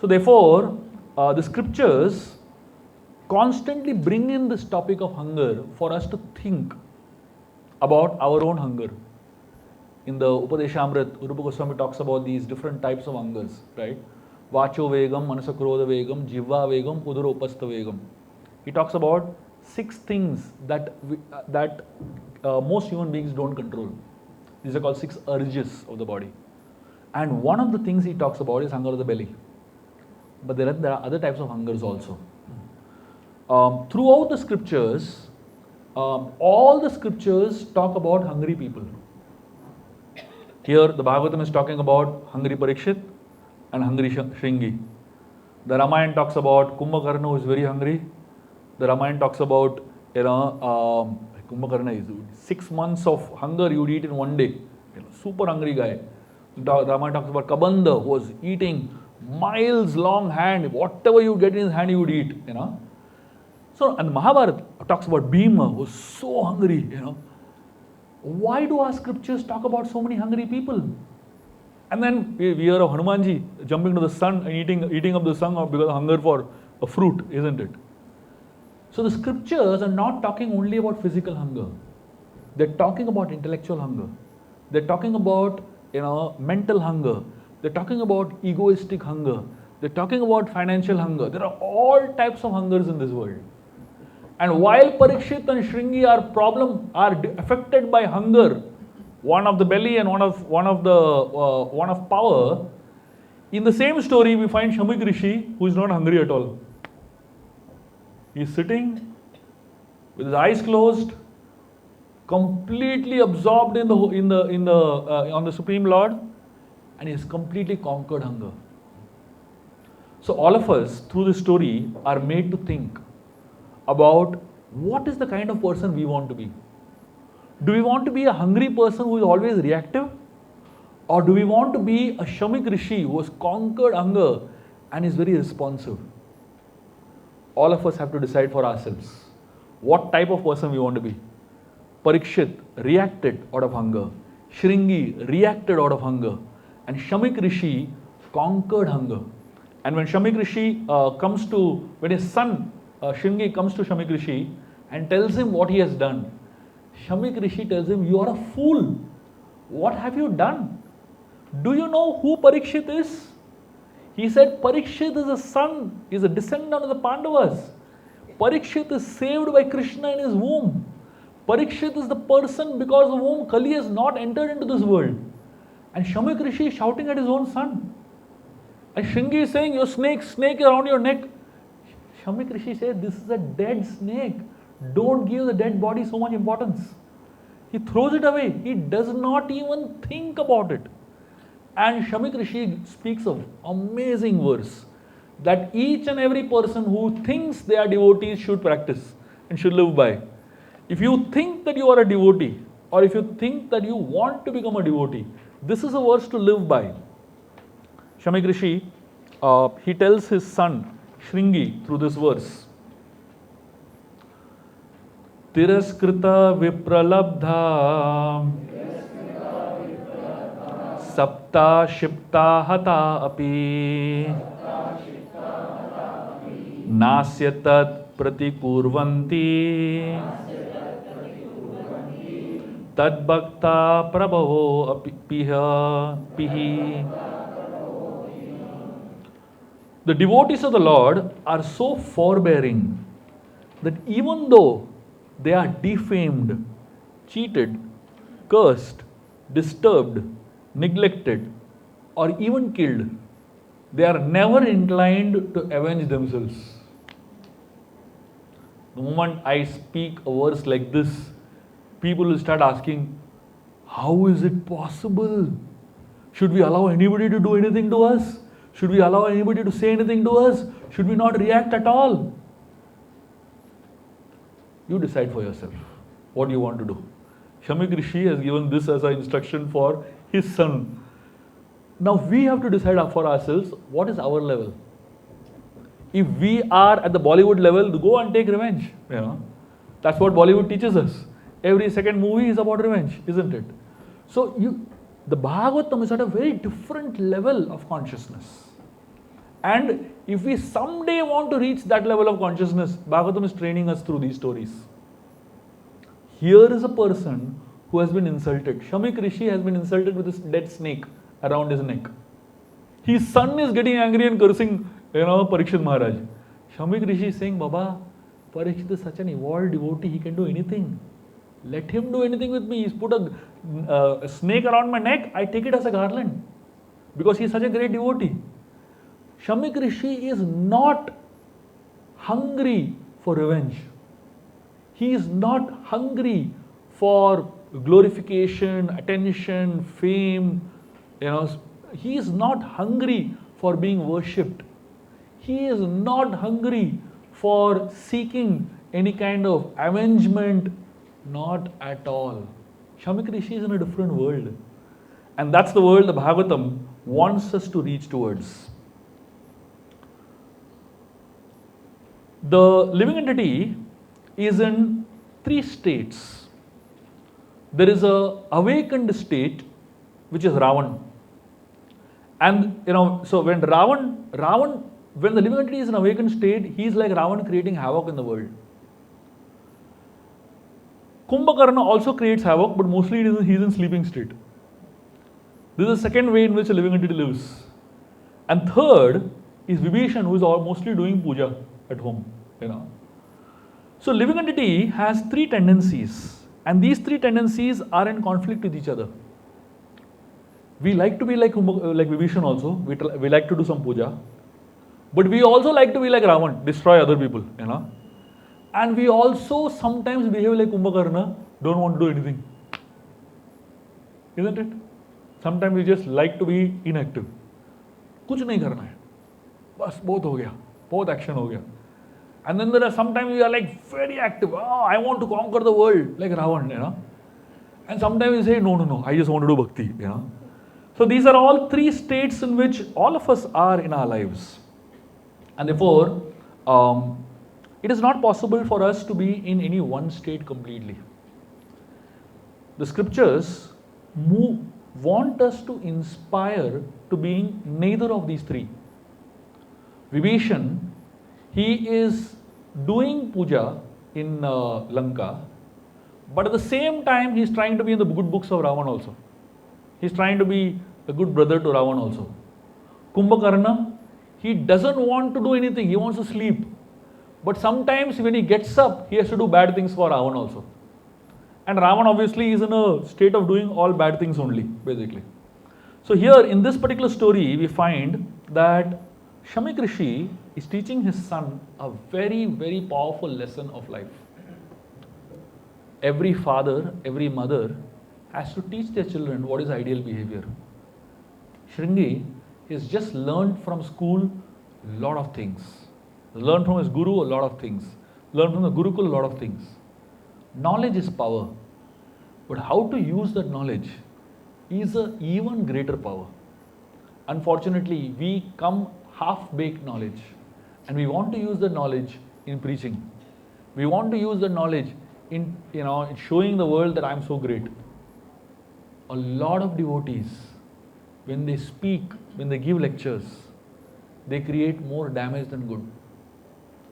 So therefore, the scriptures constantly bring in this topic of hunger for us to think about our own hunger. In the Upadeshamrit, Rupa Goswami talks about these different types of hungers, right? Vacho vegam, manasakrodha vegam, jivva vegam, udaropastha vegam. He talks about 6 things that most human beings don't control. These are called 6 urges of the body. And one of the things he talks about is hunger of the belly. But there are other types of hungers also. Throughout the scriptures, all the scriptures talk about hungry people. Here the Bhagavatam is talking about hungry Parikshit and hungry Shringi. The Ramayana talks about Kumbhakarna who is very hungry. The Ramayana talks about, Kumbhakarna is 6 months of hunger you would eat in one day. Super hungry guy. The Ramayana talks about Kabanda who was eating miles long hand. Whatever you get in his hand he would eat. So, and Mahabharata talks about Bhima who was so hungry. Why do our scriptures talk about so many hungry people? And then we hear of Hanumanji jumping to the sun and eating up the sun because of hunger for a fruit, isn't it? So the scriptures are not talking only about physical hunger. They're talking about intellectual hunger. They're talking about mental hunger. They're talking about egoistic hunger. They're talking about financial hunger. There are all types of hungers in this world. And while Parikshit and Shringi are affected by hunger, one of the belly and one of power, in the same story we find Shamik Rishi who is not hungry at all. He is sitting with his eyes closed, completely absorbed on the Supreme Lord, and he has completely conquered hunger. So all of us through this story are made to think about what is the kind of person we want to be. Do we want to be a hungry person who is always reactive? Or do we want to be a Shamik Rishi who has conquered hunger and is very responsive? All of us have to decide for ourselves what type of person we want to be. Parikshit reacted out of hunger. Shringi reacted out of hunger. And Shamik Rishi conquered hunger. And when Shamik Rishi when his son Shringi comes to Shamik Rishi and tells him what he has done, Shamik Rishi tells him, you are a fool. What have you done? Do you know who Parikshit is? He said, Parikshit is a son, is a descendant of the Pandavas. Parikshit is saved by Krishna in his womb. Parikshit is the person because of whom Kali has not entered into this world. And Shamik Rishi is shouting at his own son. And Shringi is saying, your snake around your neck. Shamik Rishi said, this is a dead snake. Don't give the dead body so much importance. He throws it away. He does not even think about it. And Shamik Rishi speaks of amazing verse that each and every person who thinks they are devotees should practice and should live by. If you think that you are a devotee, or if you think that you want to become a devotee, this is a verse to live by. Shamik Rishi, he tells his son Shringi through this verse. Tiraskrita vipralabdha sapta shipta hata api nasya tat pratikurvanti tad bhakta prabhavo pihi. The devotees of the Lord are so forbearing that even though they are defamed, cheated, cursed, disturbed, neglected, or even killed, they are never inclined to avenge themselves. The moment I speak a verse like this, people will start asking, how is it possible? Should we allow anybody to do anything to us? Should we allow anybody to say anything to us? Should we not react at all? You decide for yourself what you want to do. Shamik Rishi has given this as an instruction for his son. Now we have to decide for ourselves what is our level. If we are at the Bollywood level, go and take revenge. That's what Bollywood teaches us. Every second movie is about revenge, isn't it? So the Bhagavatam is at a very different level of consciousness. And if we someday want to reach that level of consciousness, Bhagavatam is training us through these stories. Here is a person who has been insulted. Shamik Rishi has been insulted with this dead snake around his neck. His son is getting angry and cursing, Parikshit Maharaj. Shamik Rishi is saying, Baba, Parikshit is such an evolved devotee, he can do anything. Let him do anything with me. He's put a snake around my neck, I take it as a garland. Because he is such a great devotee. Shamik Rishi is not hungry for revenge. He is not hungry for glorification, attention, fame. He is not hungry for being worshipped. He is not hungry for seeking any kind of avengement. Not at all. Shamik Rishi is in a different world. And that's the world the Bhagavatam wants us to reach towards. The living entity is in three states. There is a awakened state, which is Ravan. And so when when the living entity is in awakened state, he is like Ravan creating havoc in the world. Kumbhakarna also creates havoc, but mostly he is in sleeping state. This is the second way in which a living entity lives. And third is Vibhishan, who is mostly doing puja at home. So living entity has three tendencies, and these three tendencies are in conflict with each other. We like to be like Vibhishan also. We like to do some puja, but we also like to be like Ravan, destroy other people. And we also sometimes behave like Kumbhakarna, don't want to do anything. Isn't it? Sometimes we just like to be inactive. कुछ नहीं करना है, बस बहुत हो गया, बहुत action हो गया. And then there are sometimes we are like very active. Oh, I want to conquer the world like Ravan, And sometimes we say, no, I just want to do bhakti, So these are all three states in which all of us are in our lives. And therefore, it is not possible for us to be in any one state completely. The scriptures want us to inspire to being neither of these three. Vibhishan, he is doing puja in Lanka, but at the same time he is trying to be in the good books of Ravan also. He is trying to be a good brother to Ravan also. Kumbhakarna, he doesn't want to do anything, he wants to sleep. But sometimes when he gets up, he has to do bad things for Ravan also. And Ravan obviously is in a state of doing all bad things only, basically. So here in this particular story, we find that Shamik Rishi is teaching his son a very, very powerful lesson of life. Every father, every mother has to teach their children what is ideal behavior. Shringi has just learned from school a lot of things. Learned from his guru a lot of things. Learned from the Gurukul a lot of things. Knowledge is power. But how to use that knowledge is an even greater power. Unfortunately, we come half-baked knowledge. And we want to use the knowledge in preaching. We want to use the knowledge in showing the world that I am so great. A lot of devotees when they speak, when they give lectures, they create more damage than good.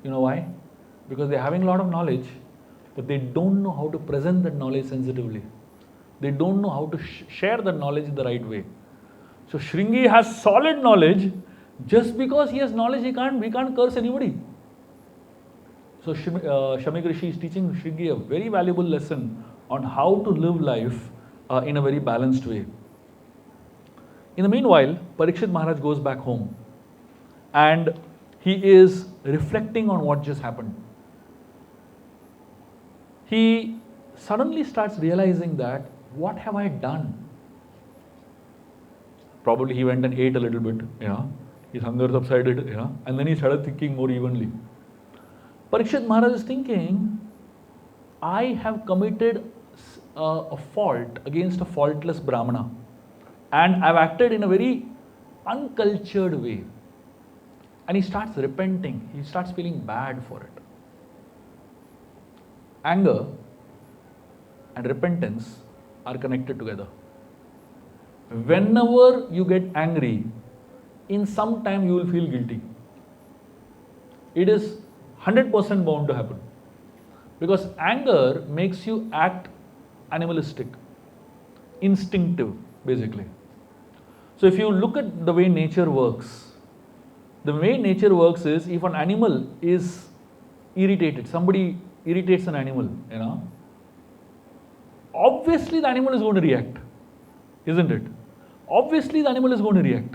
You know why? Because they're having a lot of knowledge, but they don't know how to present that knowledge sensitively. They don't know how to share that knowledge in the right way. So Shringi has solid knowledge. Just because he has knowledge, we can't curse anybody. So Shamik Rishi is teaching Shringi a very valuable lesson on how to live life in a very balanced way. In the meanwhile, Parikshit Maharaj goes back home and he is reflecting on what just happened. He suddenly starts realizing that, what have I done? Probably he went and ate a little bit, his hunger subsided, and then he started thinking more evenly. Parikshit Maharaj is thinking, I have committed a fault against a faultless Brahmana, and I've acted in a very uncultured way. And he starts repenting, he starts feeling bad for it. Anger and repentance are connected together. Whenever you get angry, in some time you will feel guilty. It is 100% bound to happen. Because anger makes you act animalistic, instinctive, basically. So if you look at the way nature works, the way nature works is, if an animal is irritated, somebody irritates an animal, obviously the animal is going to react, isn't it? Obviously the animal is going to react.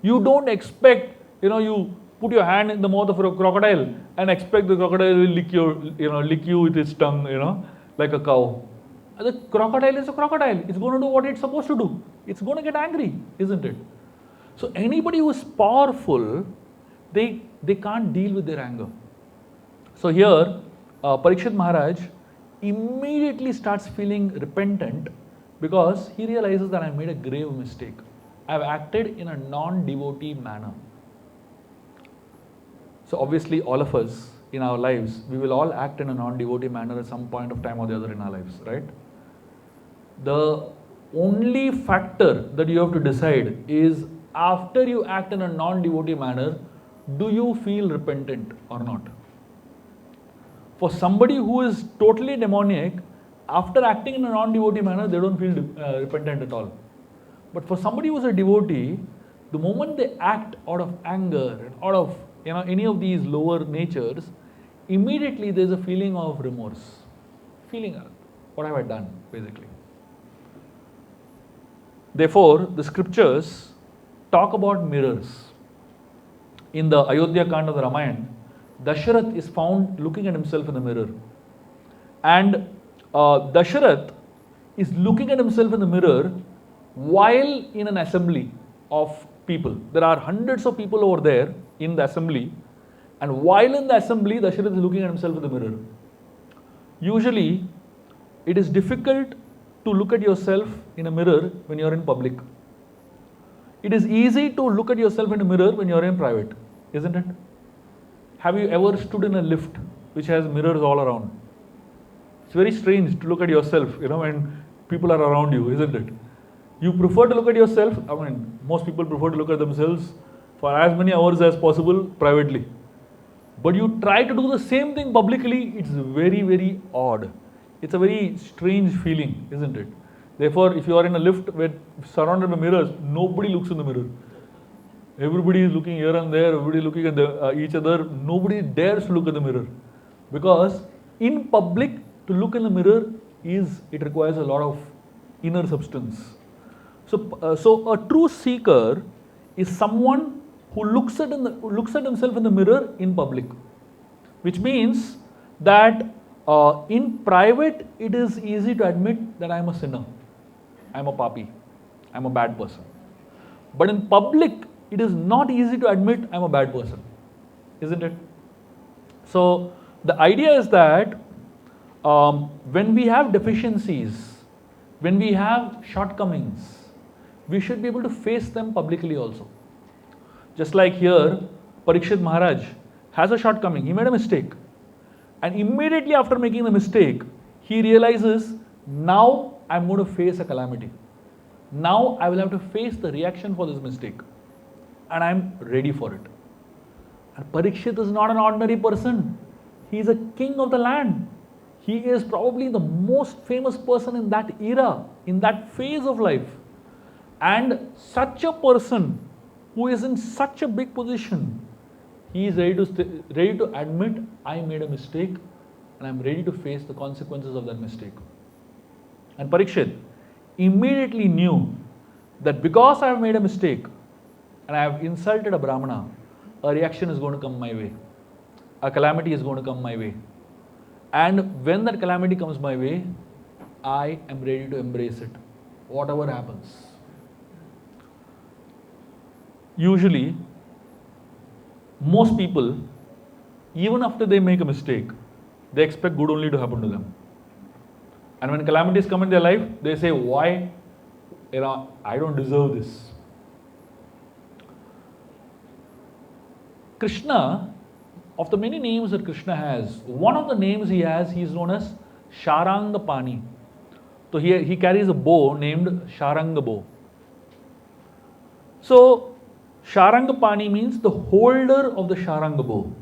You don't expect, you put your hand in the mouth of a crocodile and expect the crocodile will lick you with its tongue, like a cow. The crocodile is a crocodile. It's going to do what it's supposed to do. It's going to get angry, isn't it? So anybody who is powerful, they can't deal with their anger. So here, Parikshit Maharaj immediately starts feeling repentant because he realizes that I made a grave mistake. I have acted in a non-devotee manner. So obviously all of us in our lives, we will all act in a non-devotee manner at some point of time or the other in our lives, right? The only factor that you have to decide is, after you act in a non-devotee manner, do you feel repentant or not? For somebody who is totally demoniac, after acting in a non-devotee manner, they don't feel repentant at all. But for somebody who is a devotee, the moment they act out of anger and out of any of these lower natures, immediately there is a feeling of remorse. Feeling, what have I done, basically. Therefore, the scriptures talk about mirrors. In the Ayodhya Kand of the Ramayana, Dasharath is found looking at himself in the mirror. And Dasharath is looking at himself in the mirror while in an assembly of people. There are hundreds of people over there in the assembly, and while in the assembly, Dasharath is looking at himself in the mirror. Usually, it is difficult to look at yourself in a mirror when you are in public. It is easy to look at yourself in a mirror when you are in private, isn't it? Have you ever stood in a lift which has mirrors all around? It's very strange to look at yourself, when people are around you, isn't it? You prefer to look at yourself, most people prefer to look at themselves for as many hours as possible privately. But you try to do the same thing publicly, it's very, very odd. It's a very strange feeling, isn't it? Therefore, if you are in a lift where surrounded by mirrors, nobody looks in the mirror. Everybody is looking here and there, everybody is looking at each other. Nobody dares to look at the mirror. Because in public, to look in the mirror, it requires a lot of inner substance. So a true seeker is someone who looks at himself in the mirror in public. Which means that in private, it is easy to admit that I am a sinner. I am a papi. I am a bad person. But in public, it is not easy to admit I am a bad person. Isn't it? So the idea is that when we have deficiencies, when we have shortcomings, we should be able to face them publicly also. Just like here, Parikshit Maharaj has a shortcoming. He made a mistake. And immediately after making the mistake, he realizes, now I'm going to face a calamity. Now I will have to face the reaction for this mistake. And I am ready for it. And Parikshit is not an ordinary person. He is a king of the land. He is probably the most famous person in that era, in that phase of life. And such a person who is in such a big position, he is ready to admit, I made a mistake and I am ready to face the consequences of that mistake. And Parikshit immediately knew that because I have made a mistake and I have insulted a Brahmana, a reaction is going to come my way. A calamity is going to come my way. And when that calamity comes my way, I am ready to embrace it, whatever happens. Usually, most people, even after they make a mistake, they expect good only to happen to them. And when calamities come in their life, they say, why? I don't deserve this. Krishna, of the many names that Krishna has, one of the names he has, he is known as Sharangapani. So he carries a bow named Sharanga bow. So Sharangapani means the holder of the Sharanga bow.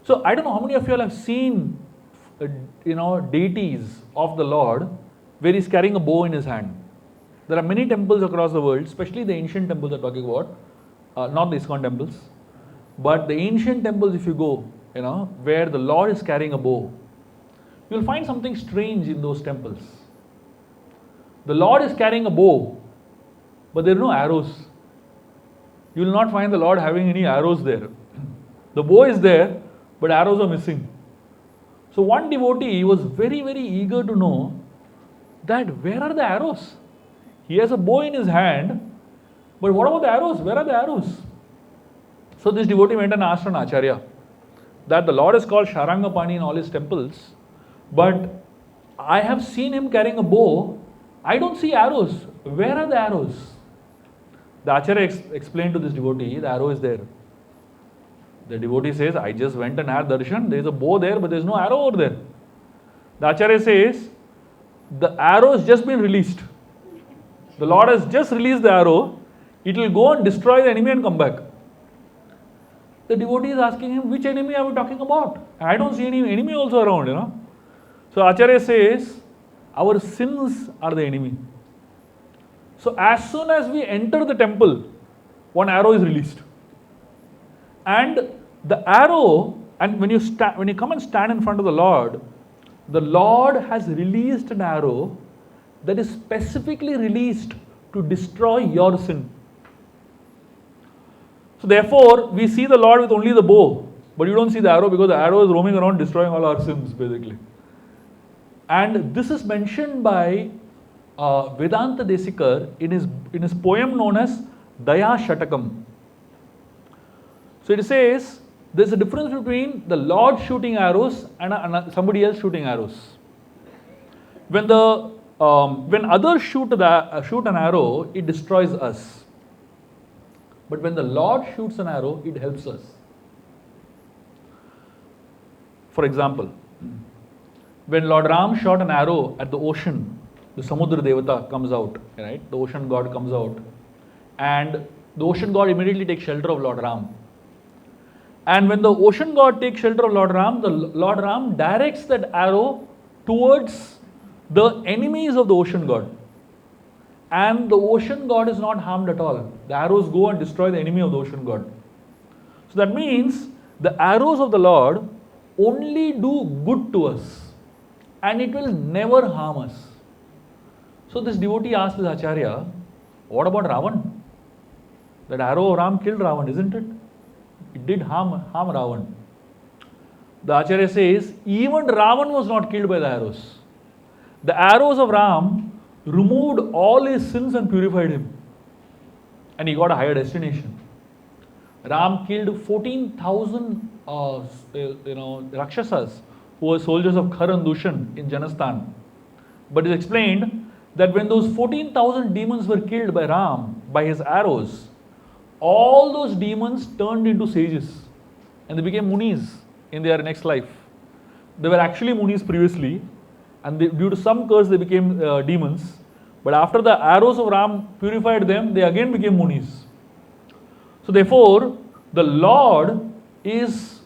So I don't know how many of you all have seen deities of the Lord where he's carrying a bow in his hand. There are many temples across the world, especially the ancient temples I'm talking about, not the ISKCON temples, but the ancient temples if you go, where the Lord is carrying a bow, you'll find something strange in those temples. The Lord is carrying a bow, but there are no arrows. You will not find the Lord having any arrows there. The bow is there, but arrows are missing. So one devotee was very, very eager to know that where are the arrows? He has a bow in his hand, but what about the arrows? Where are the arrows? So this devotee went and asked an acharya that the Lord is called Sharangapani in all his temples, but I have seen him carrying a bow. I don't see arrows. Where are the arrows? The acharya explained to this devotee, the arrow is there. The devotee says, I just went and had darshan. There is a bow there, but there is no arrow over there. The acharya says, the arrow has just been released. The Lord has just released the arrow. It will go and destroy the enemy and come back. The devotee is asking him, which enemy are we talking about? I don't see any enemy also around, So acharya says, our sins are the enemy. So as soon as we enter the temple, one arrow is released. And the arrow, and when you come and stand in front of the Lord has released an arrow that is specifically released to destroy your sin. So therefore, we see the Lord with only the bow, but you don't see the arrow because the arrow is roaming around destroying all our sins basically. And this is mentioned by Vedanta Desikar in his poem known as Daya Shatakam. So it says, there's a difference between the Lord shooting arrows and somebody else shooting arrows. When others shoot an arrow, it destroys us. But when the Lord shoots an arrow, it helps us. For example, when Lord Ram shot an arrow at the ocean, the Samudra Devata comes out, right? The ocean god comes out. And the ocean god immediately takes shelter of Lord Ram. And when the ocean god takes shelter of Lord Ram, the Lord Ram directs that arrow towards the enemies of the ocean god. And the ocean god is not harmed at all. The arrows go and destroy the enemy of the ocean god. So that means the arrows of the Lord only do good to us. And it will never harm us. So this devotee asked this acharya, what about Ravan? That arrow of Ram killed Ravan, isn't it? It did harm Ravan. The acharya says, even Ravan was not killed by the arrows. The arrows of Ram removed all his sins and purified him. And he got a higher destination. Ram killed 14,000 Rakshasas who were soldiers of Khar and Dushan in Janastan. But it's explained that when those 14,000 demons were killed by Ram, by his arrows, all those demons turned into sages and they became munis in their next life. They were actually munis previously, and due to some curse they became demons, But after the arrows of Ram purified them, they again became Munis. So therefore, the Lord is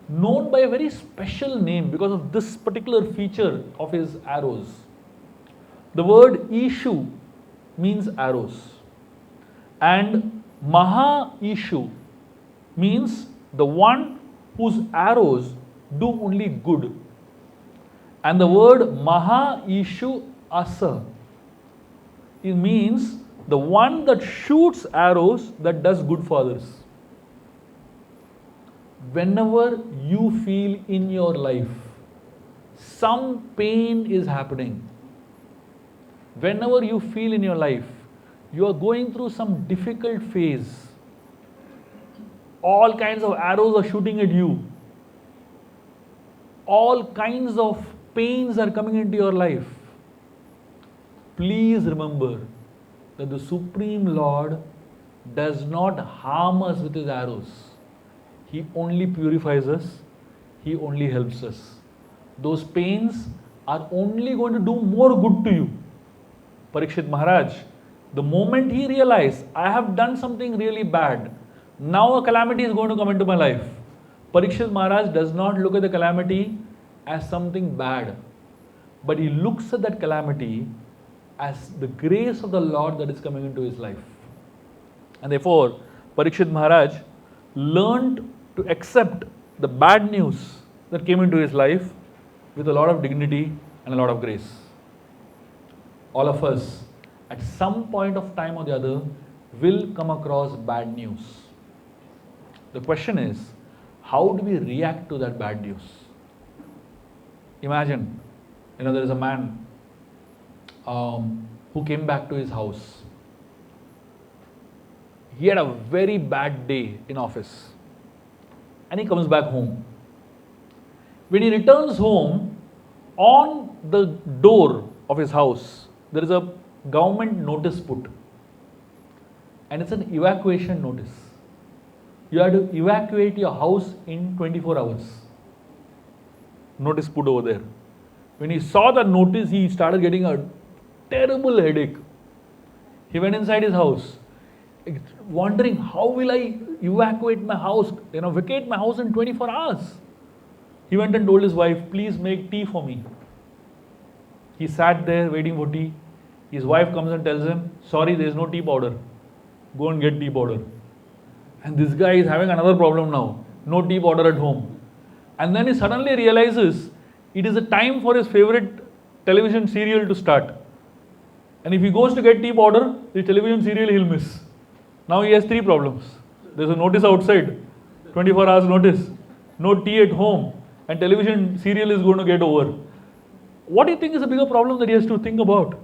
known by a very special name because of this particular feature of his arrows. The word Ishu means arrows, and Maha Ishu means the one whose arrows do only good. And the word Maha Ishu Asa, it means the one that shoots arrows that does good for others. Whenever you feel in your life some pain is happening, whenever you feel in your life you are going through some difficult phase, all kinds of arrows are shooting at you, all kinds of pains are coming into your life, please remember that the Supreme Lord does not harm us with his arrows. He only purifies us, he only helps us. Those pains are only going to do more good to you. Parikshit Maharaj, the moment he realized, I have done something really bad, now a calamity is going to come into my life. Parikshit Maharaj does not look at the calamity as something bad, but he looks at that calamity as the grace of the Lord that is coming into his life. And therefore, Parikshit Maharaj learned to accept the bad news that came into his life with a lot of dignity and a lot of grace. All of us, at some point of time or the other, will come across bad news. The question is, how do we react to that bad news? Imagine, there is a man who came back to his house. He had a very bad day in office and he comes back home. When he returns home, on the door of his house, there is a government notice put, and it's an evacuation notice. You have to evacuate your house in 24 hours. Notice put over there. When he saw the notice, he started getting a terrible headache. He went inside his house, wondering, how will I evacuate my house, vacate my house in 24 hours? He went and told his wife, please make tea for me. He sat there waiting for tea. His wife comes and tells him, sorry, there is no tea powder. Go and get tea powder. And this guy is having another problem now. No tea powder at home. And then he suddenly realizes it is a time for his favorite television serial to start. And if he goes to get tea powder, the television serial he'll miss. Now he has three problems. There's a notice outside, 24 hours notice, no tea at home, and television serial is going to get over. What do you think is a bigger problem that he has to think about?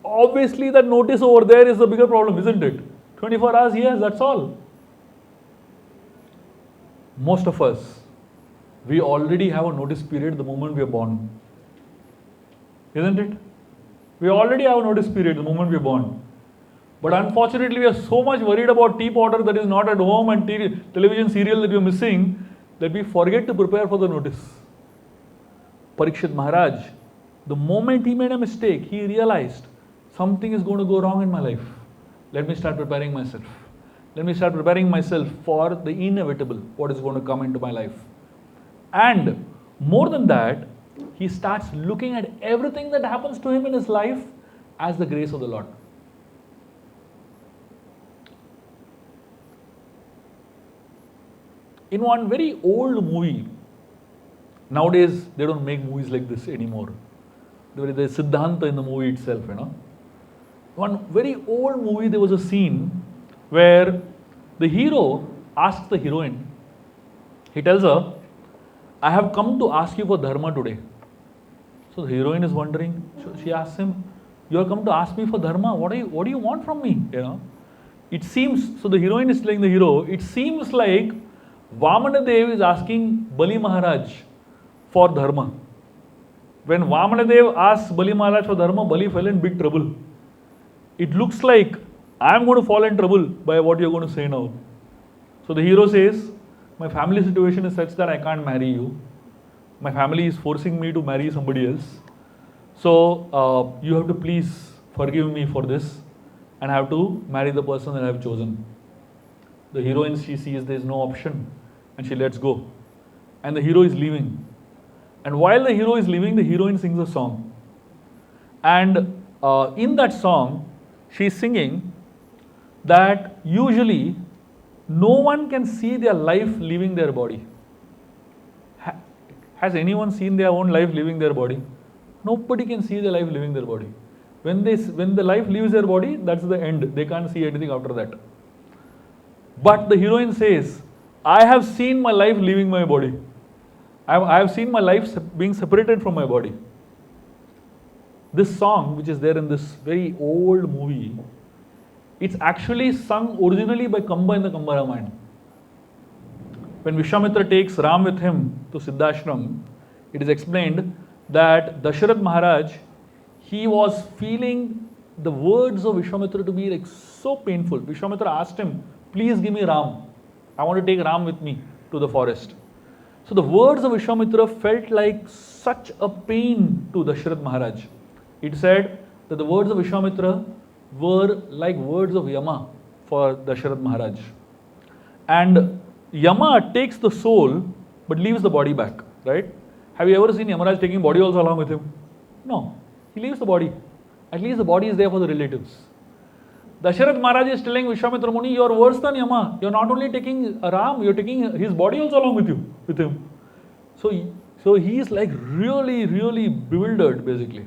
Obviously that notice over there is the bigger problem, isn't it? 24 hours, yes, that's all. Most of us, we already have a notice period the moment we are born. Isn't it? We already have a notice period the moment we are born. But unfortunately, we are so much worried about tea powder that is not at home and television serial that we are missing that we forget to prepare for the notice. Parikshit Maharaj, the moment he made a mistake, he realized something is going to go wrong in my life. Let me start preparing myself. Let me start preparing myself for the inevitable, what is going to come into my life. And more than that, he starts looking at everything that happens to him in his life as the grace of the Lord. In one very old movie, nowadays they don't make movies like this anymore. There is Siddhanta in the movie itself, One very old movie, there was a scene where the hero asks the heroine, he tells her, I have come to ask you for dharma today. So the heroine is wondering, she asks him, you have come to ask me for dharma, what do you want from me? It seems, so the heroine is telling the hero, it seems like Vamanadev is asking Bali Maharaj for dharma. When Vamanadev asks Bali Maharaj for dharma, Bali fell in big trouble. It looks like I am going to fall in trouble by what you are going to say now. So the hero says, my family situation is such that I can't marry you. My family is forcing me to marry somebody else. So you have to please forgive me for this, and I have to marry the person that I have chosen. The heroine, she sees there is no option, and she lets go. And the hero is leaving. And while the hero is leaving, the heroine sings a song. And in that song, she is singing that usually no one can see their life leaving their body. Has anyone seen their own life leaving their body? Nobody can see their life leaving their body. When the life leaves their body, that's the end. They can't see anything after that. But the heroine says, I have seen my life leaving my body. I have seen my life being separated from my body. This song, which is there in this very old movie, it's actually sung originally by Kamba in the Kamba Ramayana. When Vishwamitra takes Ram with him to Siddhashram, it is explained that Dasharath Maharaj, he was feeling the words of Vishwamitra to be like so painful. Vishwamitra asked him, please give me Ram. I want to take Ram with me to the forest. So the words of Vishwamitra felt like such a pain to Dasharath Maharaj. It said that the words of Vishwamitra were like words of Yama for Dasharath Maharaj. And Yama takes the soul but leaves the body back, right? Have you ever seen Yamaraj taking body also along with him? No. He leaves the body. At least the body is there for the relatives. Dasharath Maharaj is telling Vishwamitra Muni, you are worse than Yama. You are not only taking Ram, you are taking his body also along with him. So he is like really, really bewildered basically.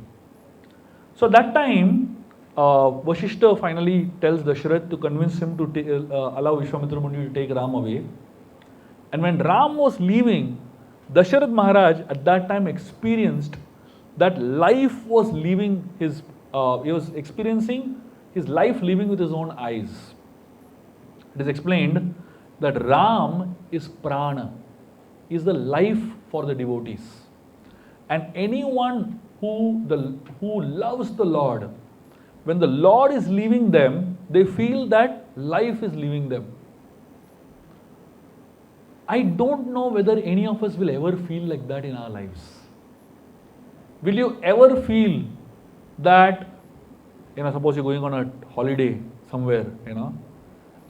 So that time, Vashishta finally tells Dasharath to convince him to allow Vishwamitra Muni to take Ram away. And when Ram was leaving, Dasharath Maharaj at that time experienced that life was leaving his, he was experiencing his life leaving with his own eyes. It is explained that Ram is prana, is the life for the devotees. And anyone who loves the Lord, when the Lord is leaving them, they feel that life is leaving them. I don't know whether any of us will ever feel like that in our lives. Will you ever feel that, suppose you're going on a holiday somewhere,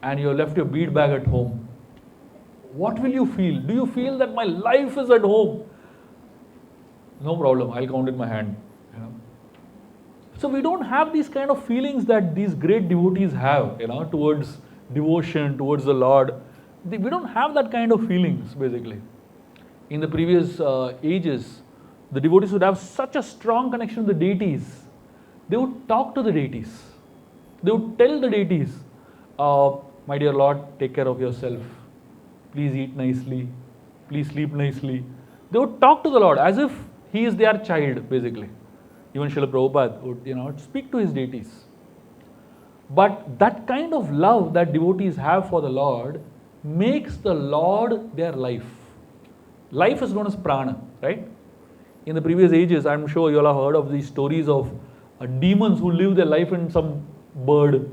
and you left your bead bag at home. What will you feel? Do you feel that my life is at home? No problem, I'll count in my hand. So we don't have these kind of feelings that these great devotees have, towards devotion, towards the Lord. We don't have that kind of feelings basically. In the previous ages, the devotees would have such a strong connection with the deities. They would talk to the deities. They would tell the deities, my dear Lord, take care of yourself. Please eat nicely. Please sleep nicely. They would talk to the Lord as if he is their child basically. Even Srila Prabhupada would speak to his deities. But that kind of love that devotees have for the Lord makes the Lord their life. Life is known as prana, right? In the previous ages, I'm sure you all have heard of these stories of demons who live their life in some bird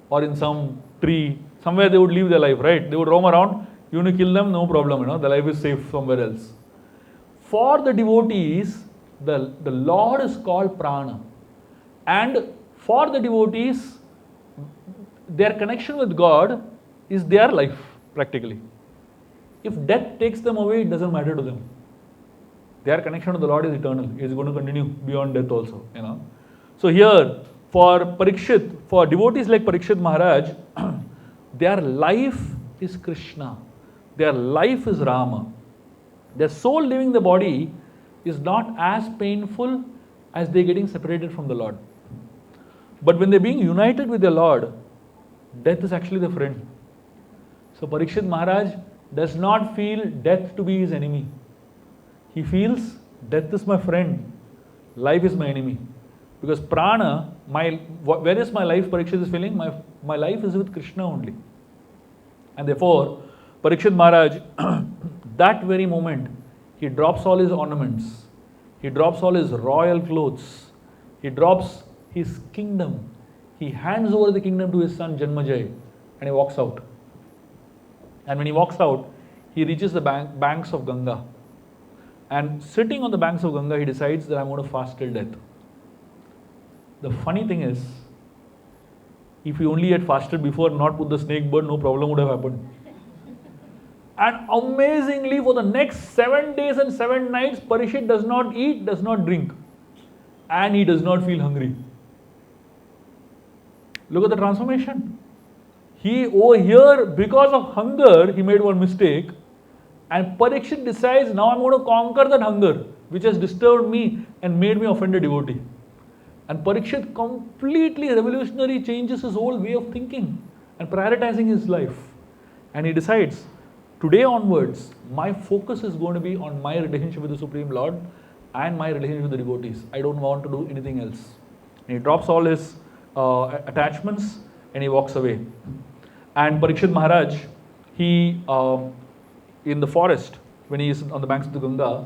or in some tree. Somewhere they would live their life, right? They would roam around. You want to kill them, no problem, the life is safe somewhere else. For the devotees, the Lord is called prana. And for the devotees, their connection with God is their life, practically. If death takes them away, it doesn't matter to them. Their connection to the Lord is eternal. It is going to continue beyond death also, So here, for Parikshit, for devotees like Parikshit Maharaj, their life is Krishna. Their life is Rama. Their soul leaving the body is not as painful as they getting separated from the Lord. But when they're being united with the Lord, death is actually the friend. So Parikshit Maharaj does not feel death to be his enemy. He feels death is my friend, life is my enemy. Because prana, where is my life, Parikshit is feeling? My life is with Krishna only. And therefore, Parikshit Maharaj, that very moment, he drops all his ornaments. He drops all his royal clothes. He drops his kingdom. He hands over the kingdom to his son Janmajay and he walks out. And when he walks out, he reaches the banks of Ganga. And sitting on the banks of Ganga, he decides that I'm going to fast till death. The funny thing is, if he only had fasted before, not put the snake bird, no problem would have happened. And amazingly, for the next 7 days and 7 nights, Parikshit does not eat, does not drink, and he does not feel hungry. Look at the transformation. He over here, because of hunger, he made one mistake, and Parikshit decides, now I'm going to conquer that hunger, which has disturbed me and made me offended devotee. And Parikshit completely revolutionary changes his whole way of thinking and prioritizing his life. And he decides, today onwards, my focus is going to be on my relationship with the Supreme Lord and my relationship with the devotees. I don't want to do anything else. And he drops all his attachments and he walks away. And Parikshit Maharaj, he, in the forest, when he is on the banks of the Ganga,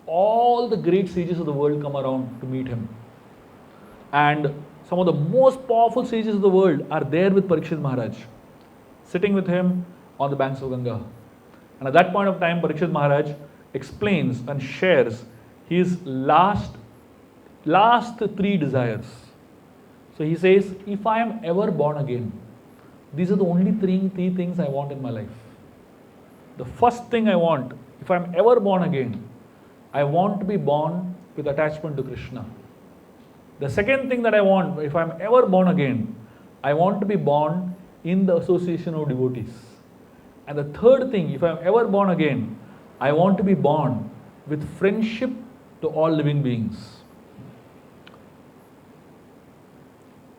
all the great sages of the world come around to meet him. And some of the most powerful sages of the world are there with Parikshit Maharaj, sitting with him on the banks of Ganga. And at that point of time, Parikshit Maharaj explains and shares his last 3 desires. So he says, if I am ever born again, these are the only three things I want in my life. The first thing I want, if I am ever born again, I want to be born with attachment to Krishna. The second thing that I want, if I am ever born again, I want to be born in the association of devotees. And the third thing, if I am ever born again, I want to be born with friendship to all living beings.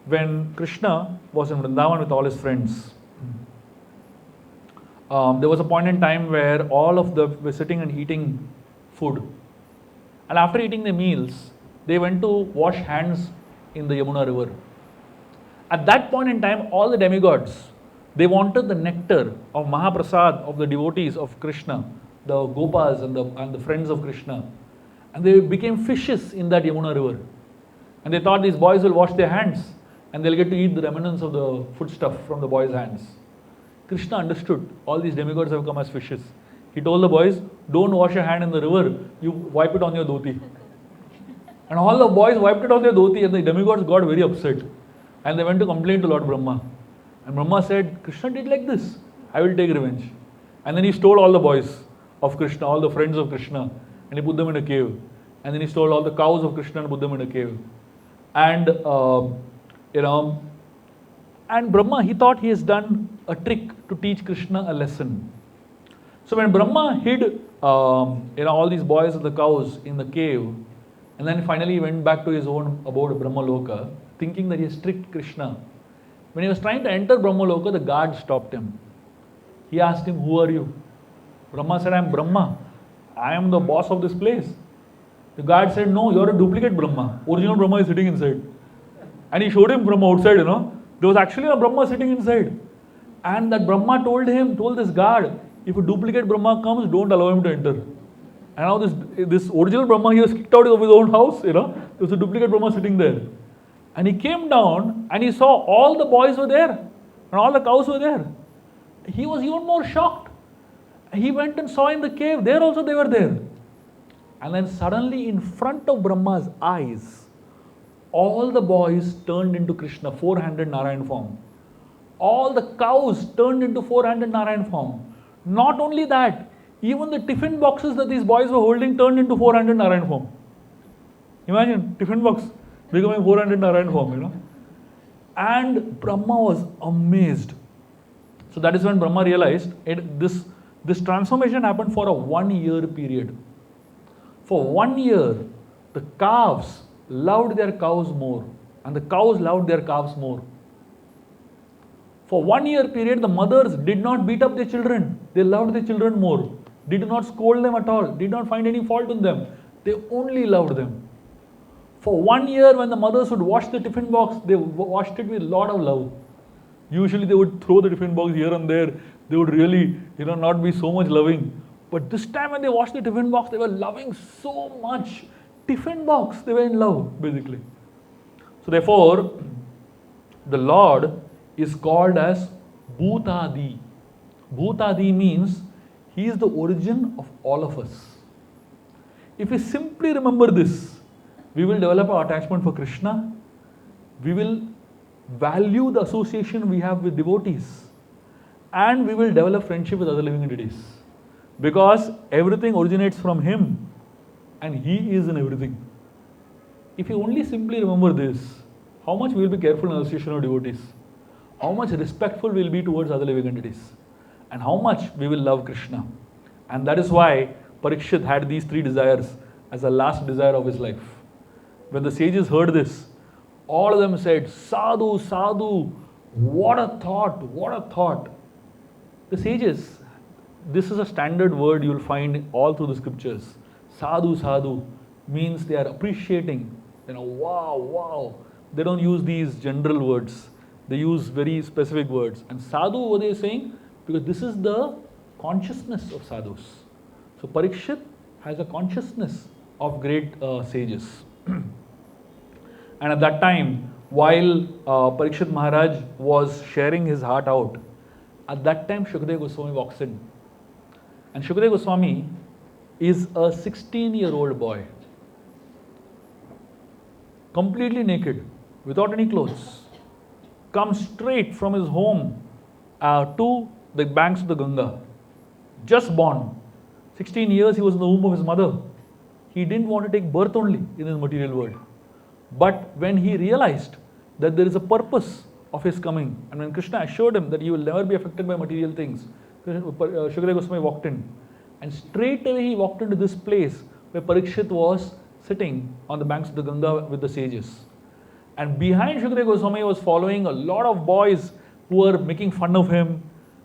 When Krishna was in Vrindavan with all his friends, there was a point in time where all of them were sitting and eating food. And after eating their meals, they went to wash hands in the Yamuna river. At that point in time, all the demigods, they wanted the nectar of Mahaprasad of the devotees of Krishna, the Gopas and the friends of Krishna. And they became fishes in that Yamuna river. And they thought these boys will wash their hands and they'll get to eat the remnants of the foodstuff from the boys' hands. Krishna understood all these demigods have come as fishes. He told the boys, don't wash your hand in the river, you wipe it on your dhoti. And all the boys wiped it on their dhoti and the demigods got very upset. And they went to complain to Lord Brahma. And Brahma said, Krishna did like this, I will take revenge. And then he stole all the boys of Krishna, all the friends of Krishna, and he put them in a cave. And then he stole all the cows of Krishna and put them in a cave. And, and Brahma, he thought he has done a trick to teach Krishna a lesson. So when Brahma hid all these boys and the cows in the cave, and then finally he went back to his own abode, Brahmaloka, thinking that he has tricked Krishna. When he was trying to enter Brahmaloka, the guard stopped him. He asked him, who are you? Brahma said, I am Brahma. I am the boss of this place. The guard said, no, you are a duplicate Brahma. Original Brahma is sitting inside. And he showed him from outside, There was actually a Brahma sitting inside. And that Brahma told this guard, if a duplicate Brahma comes, don't allow him to enter. And now this original Brahma, he was kicked out of his own house, There was a duplicate Brahma sitting there. And he came down and he saw all the boys were there and all the cows were there. He was even more shocked. He went and saw in the cave, there also they were there. And then suddenly in front of Brahma's eyes, all the boys turned into Krishna, 4-handed Narayan form. All the cows turned into 4-handed Narayan form. Not only that, even the tiffin boxes that these boys were holding turned into 4-handed Narayan form. Imagine, tiffin box becoming 4-handed Narayan form, And Brahma was amazed. So that is when Brahma realized this transformation happened for a 1-year period. For 1 year, the calves loved their cows more and the cows loved their calves more. For 1 year period, the mothers did not beat up their children. They loved their children more. Did not scold them at all. Did not find any fault in them. They only loved them. For 1 year, when the mothers would wash the tiffin box, they washed it with a lot of love. Usually they would throw the tiffin box here and there. They would really, not be so much loving. But this time when they washed the tiffin box, they were loving so much. Tiffin box, they were in love, basically. So therefore, the Lord is called as Bhutadi. Bhutadi means He is the origin of all of us. If we simply remember this, we will develop our attachment for Krishna we will value the association we have with devotees, and we will develop friendship with other living entities. Because everything originates from Him, and He is in everything. If you only simply remember this, how much we will be careful in association of devotees, how much respectful we will be towards other living entities, and how much we will love Krishna. And that is why Parikshit had these three desires as the last desire of his life. When the sages heard this, all of them said, Sadhu, Sadhu, what a thought, what a thought. The sages, this is a standard word you will find all through the scriptures. Sadhu, Sadhu means they are appreciating, wow, wow. They don't use these general words. They use very specific words. And Sadhu, what they are saying? Because this is the consciousness of sadhus. So Parikshit has a consciousness of great sages. And at that time, while Parikshit Maharaj was sharing his heart out, at that time Shukadeva Goswami walks in. And Shukadeva Goswami is a 16-year-old boy, completely naked, without any clothes, comes straight from his home to the banks of the Ganga, just born. 16 years he was in the womb of his mother. He didn't want to take birth only in this material world. But when he realized that there is a purpose of his coming, and when Krishna assured him that he will never be affected by material things, Shukadeva Goswami walked in. And straight away he walked into this place where Parikshit was sitting on the banks of the Ganga with the sages. And behind Shukadeva Goswami was following a lot of boys who were making fun of him,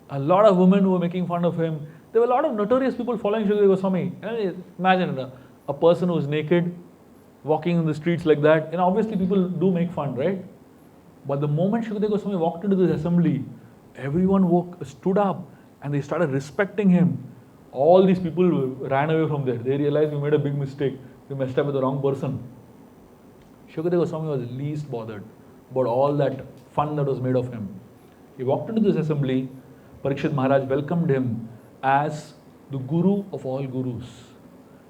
a lot of women who were making fun of him. There were a lot of notorious people following Shukadeva Goswami. Imagine a person who is naked, walking in the streets like that. Obviously people do make fun, right? But the moment Shukadeva Goswami walked into this assembly, everyone stood up and they started respecting him. All these people ran away from there. They realized we made a big mistake. We messed up with the wrong person. Shukadeva Goswami was least bothered about all that fun that was made of him. He walked into this assembly. Parikshit Maharaj welcomed him as the Guru of all Gurus.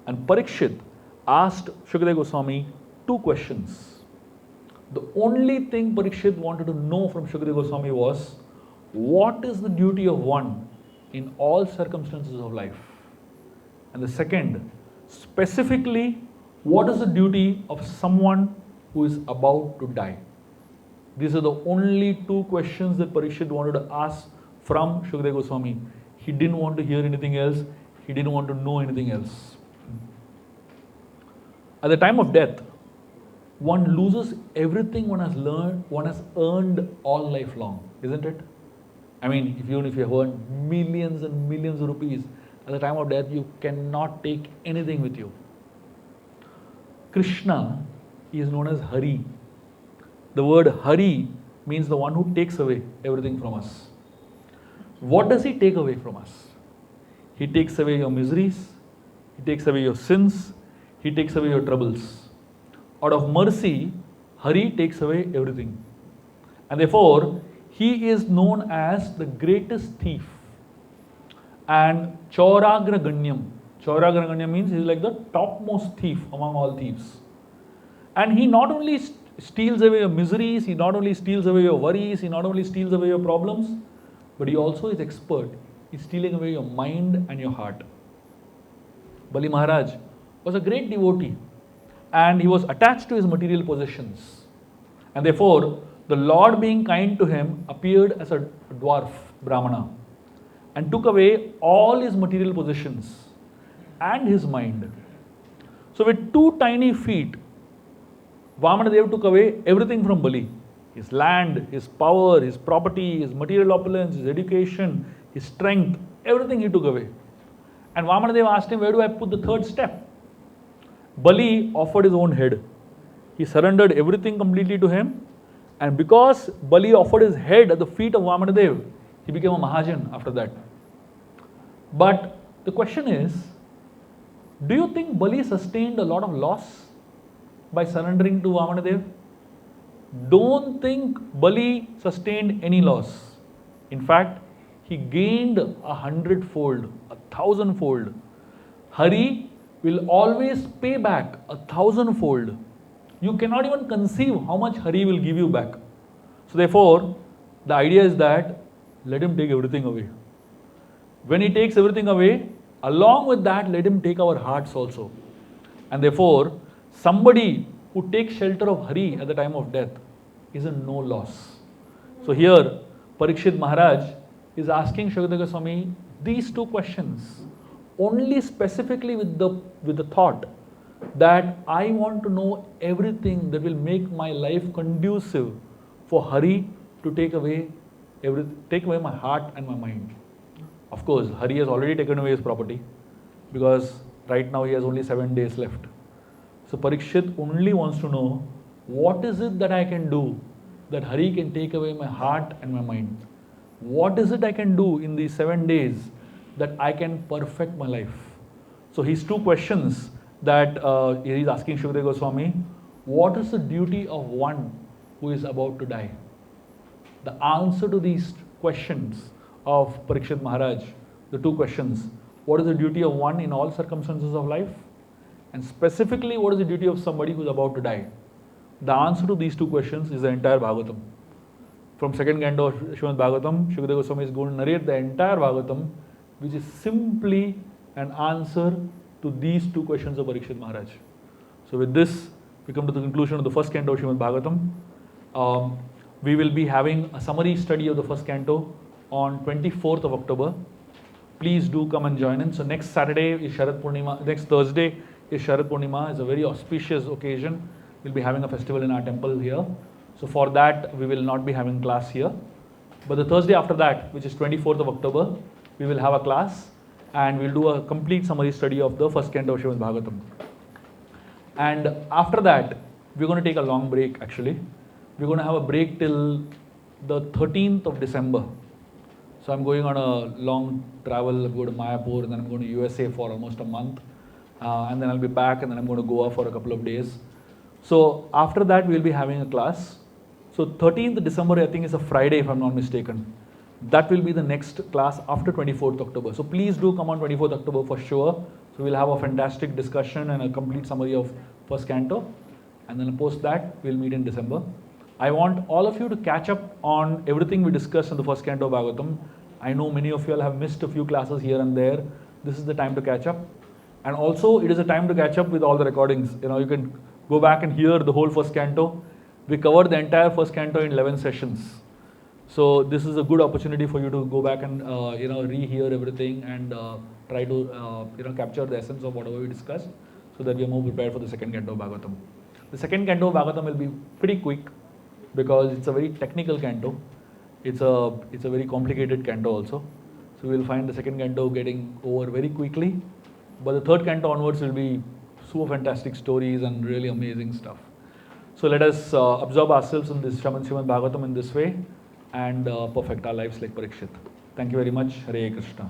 And Parikshit asked Shukadeva Goswami two questions. The only thing Parikshit wanted to know from Shukadeva Goswami was, what is the duty of one in all circumstances of life? And the second, specifically, what is the duty of someone who is about to die? These are the only two questions that Parikshit wanted to ask from Shukadeva Goswami. He didn't want to hear anything else. He didn't want to know anything else. At the time of death, one loses everything one has learned, one has earned all life long, isn't it? Even if you have earned millions and millions of rupees, at the time of death, you cannot take anything with you. Krishna is known as Hari. The word Hari means the one who takes away everything from us. What does He take away from us? He takes away your miseries. He takes away your sins. He takes away your troubles. Out of mercy, Hari takes away everything. And therefore, He is known as the greatest thief. And Chauragra Ganyam. Chauragra Ganyam means He is like the topmost thief among all thieves. And He not only steals away your miseries, He not only steals away your worries, He not only steals away your problems, but He also is expert in stealing away your mind and your heart. Bali Maharaj was a great devotee, and he was attached to his material possessions. And therefore, the Lord, being kind to him, appeared as a dwarf, Brahmana, and took away all his material possessions and his mind. So with two tiny feet, Vamanadev took away everything from Bali. His land, his power, his property, his material opulence, his education, his strength, everything he took away. And Vamanadev asked him, where do I put the third step? Bali offered his own head. He surrendered everything completely to him. And because Bali offered his head at the feet of Vamanadev, he became a Mahajan after that. But the question is, do you think Bali sustained a lot of loss by surrendering to Vamanadev? Don't think Bali sustained any loss. In fact, he gained 100-fold, 1,000-fold. Hari will always pay back 1,000-fold. You cannot even conceive how much Hari will give you back. So therefore, the idea is that let him take everything away. When he takes everything away, along with that, let him take our hearts also. And therefore, somebody who takes shelter of Hari at the time of death is a no loss. So here, Parikshit Maharaj is asking Shukadeva Goswami these two questions, only specifically with the thought that I want to know everything that will make my life conducive for Hari to take away my heart and my mind. Of course, Hari has already taken away his property because right now he has only 7 days left. So Parikshit only wants to know what is it that I can do that Hari can take away my heart and my mind. What is it I can do in these 7 days that I can perfect my life? So his two questions that he is asking Shukadeva Goswami, what is the duty of one who is about to die? The answer to these questions of Parikshit Maharaj, the two questions, what is the duty of one in all circumstances of life? And specifically, what is the duty of somebody who is about to die? The answer to these two questions is the entire Bhagavatam. From second canto of Srimad Bhagavatam, Shukadeva Goswami is going to narrate the entire Bhagavatam, which is simply an answer to these two questions of Parikshit Maharaj. So with this, we come to the conclusion of the first canto of Srimad Bhagavatam. We will be having a summary study of the first canto on 24th of October. Please do come and join in. So next Saturday is Sharad Purnima, next Thursday is Sharad Purnima. It's a very auspicious occasion. We'll be having a festival in our temple here. So for that, we will not be having class here. But the Thursday after that, which is 24th of October, we will have a class and we'll do a complete summary study of the first canto of Srimad Bhagavatam. And after that, we're going to take a long break actually. We're going to have a break till the 13th of December. So I'm going on a long travel. I'll go to Mayapur and then I'm going to USA for almost a month. And then I'll be back and then I'm going to Goa for a couple of days. So after that, we'll be having a class. So 13th December, I think is a Friday if I'm not mistaken. That will be the next class after 24th October. So please do come on 24th October for sure. So we'll have a fantastic discussion and a complete summary of first canto. And then post that, we'll meet in December. I want all of you to catch up on everything we discussed in the first canto of Bhagavatam. I know many of you all have missed a few classes here and there. This is the time to catch up. And also, it is a time to catch up with all the recordings. You can go back and hear the whole first canto. We covered the entire first canto in 11 sessions. So this is a good opportunity for you to go back and rehear everything and try to capture the essence of whatever we discussed, so that we are more prepared for the second canto of Bhagavatam. The second canto of Bhagavatam will be pretty quick because it's a very technical canto. It's a very complicated canto also. So we will find the second canto getting over very quickly. But the third canto onwards will be super fantastic stories and really amazing stuff. So let us absorb ourselves in this Srimad Bhagavatam in this way and perfect our lives like Parikshit. Thank you very much. Hare Krishna.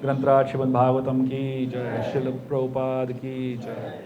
Grantraj Srimad Bhagavatam ki jai. Srila Prabhupada ki jai.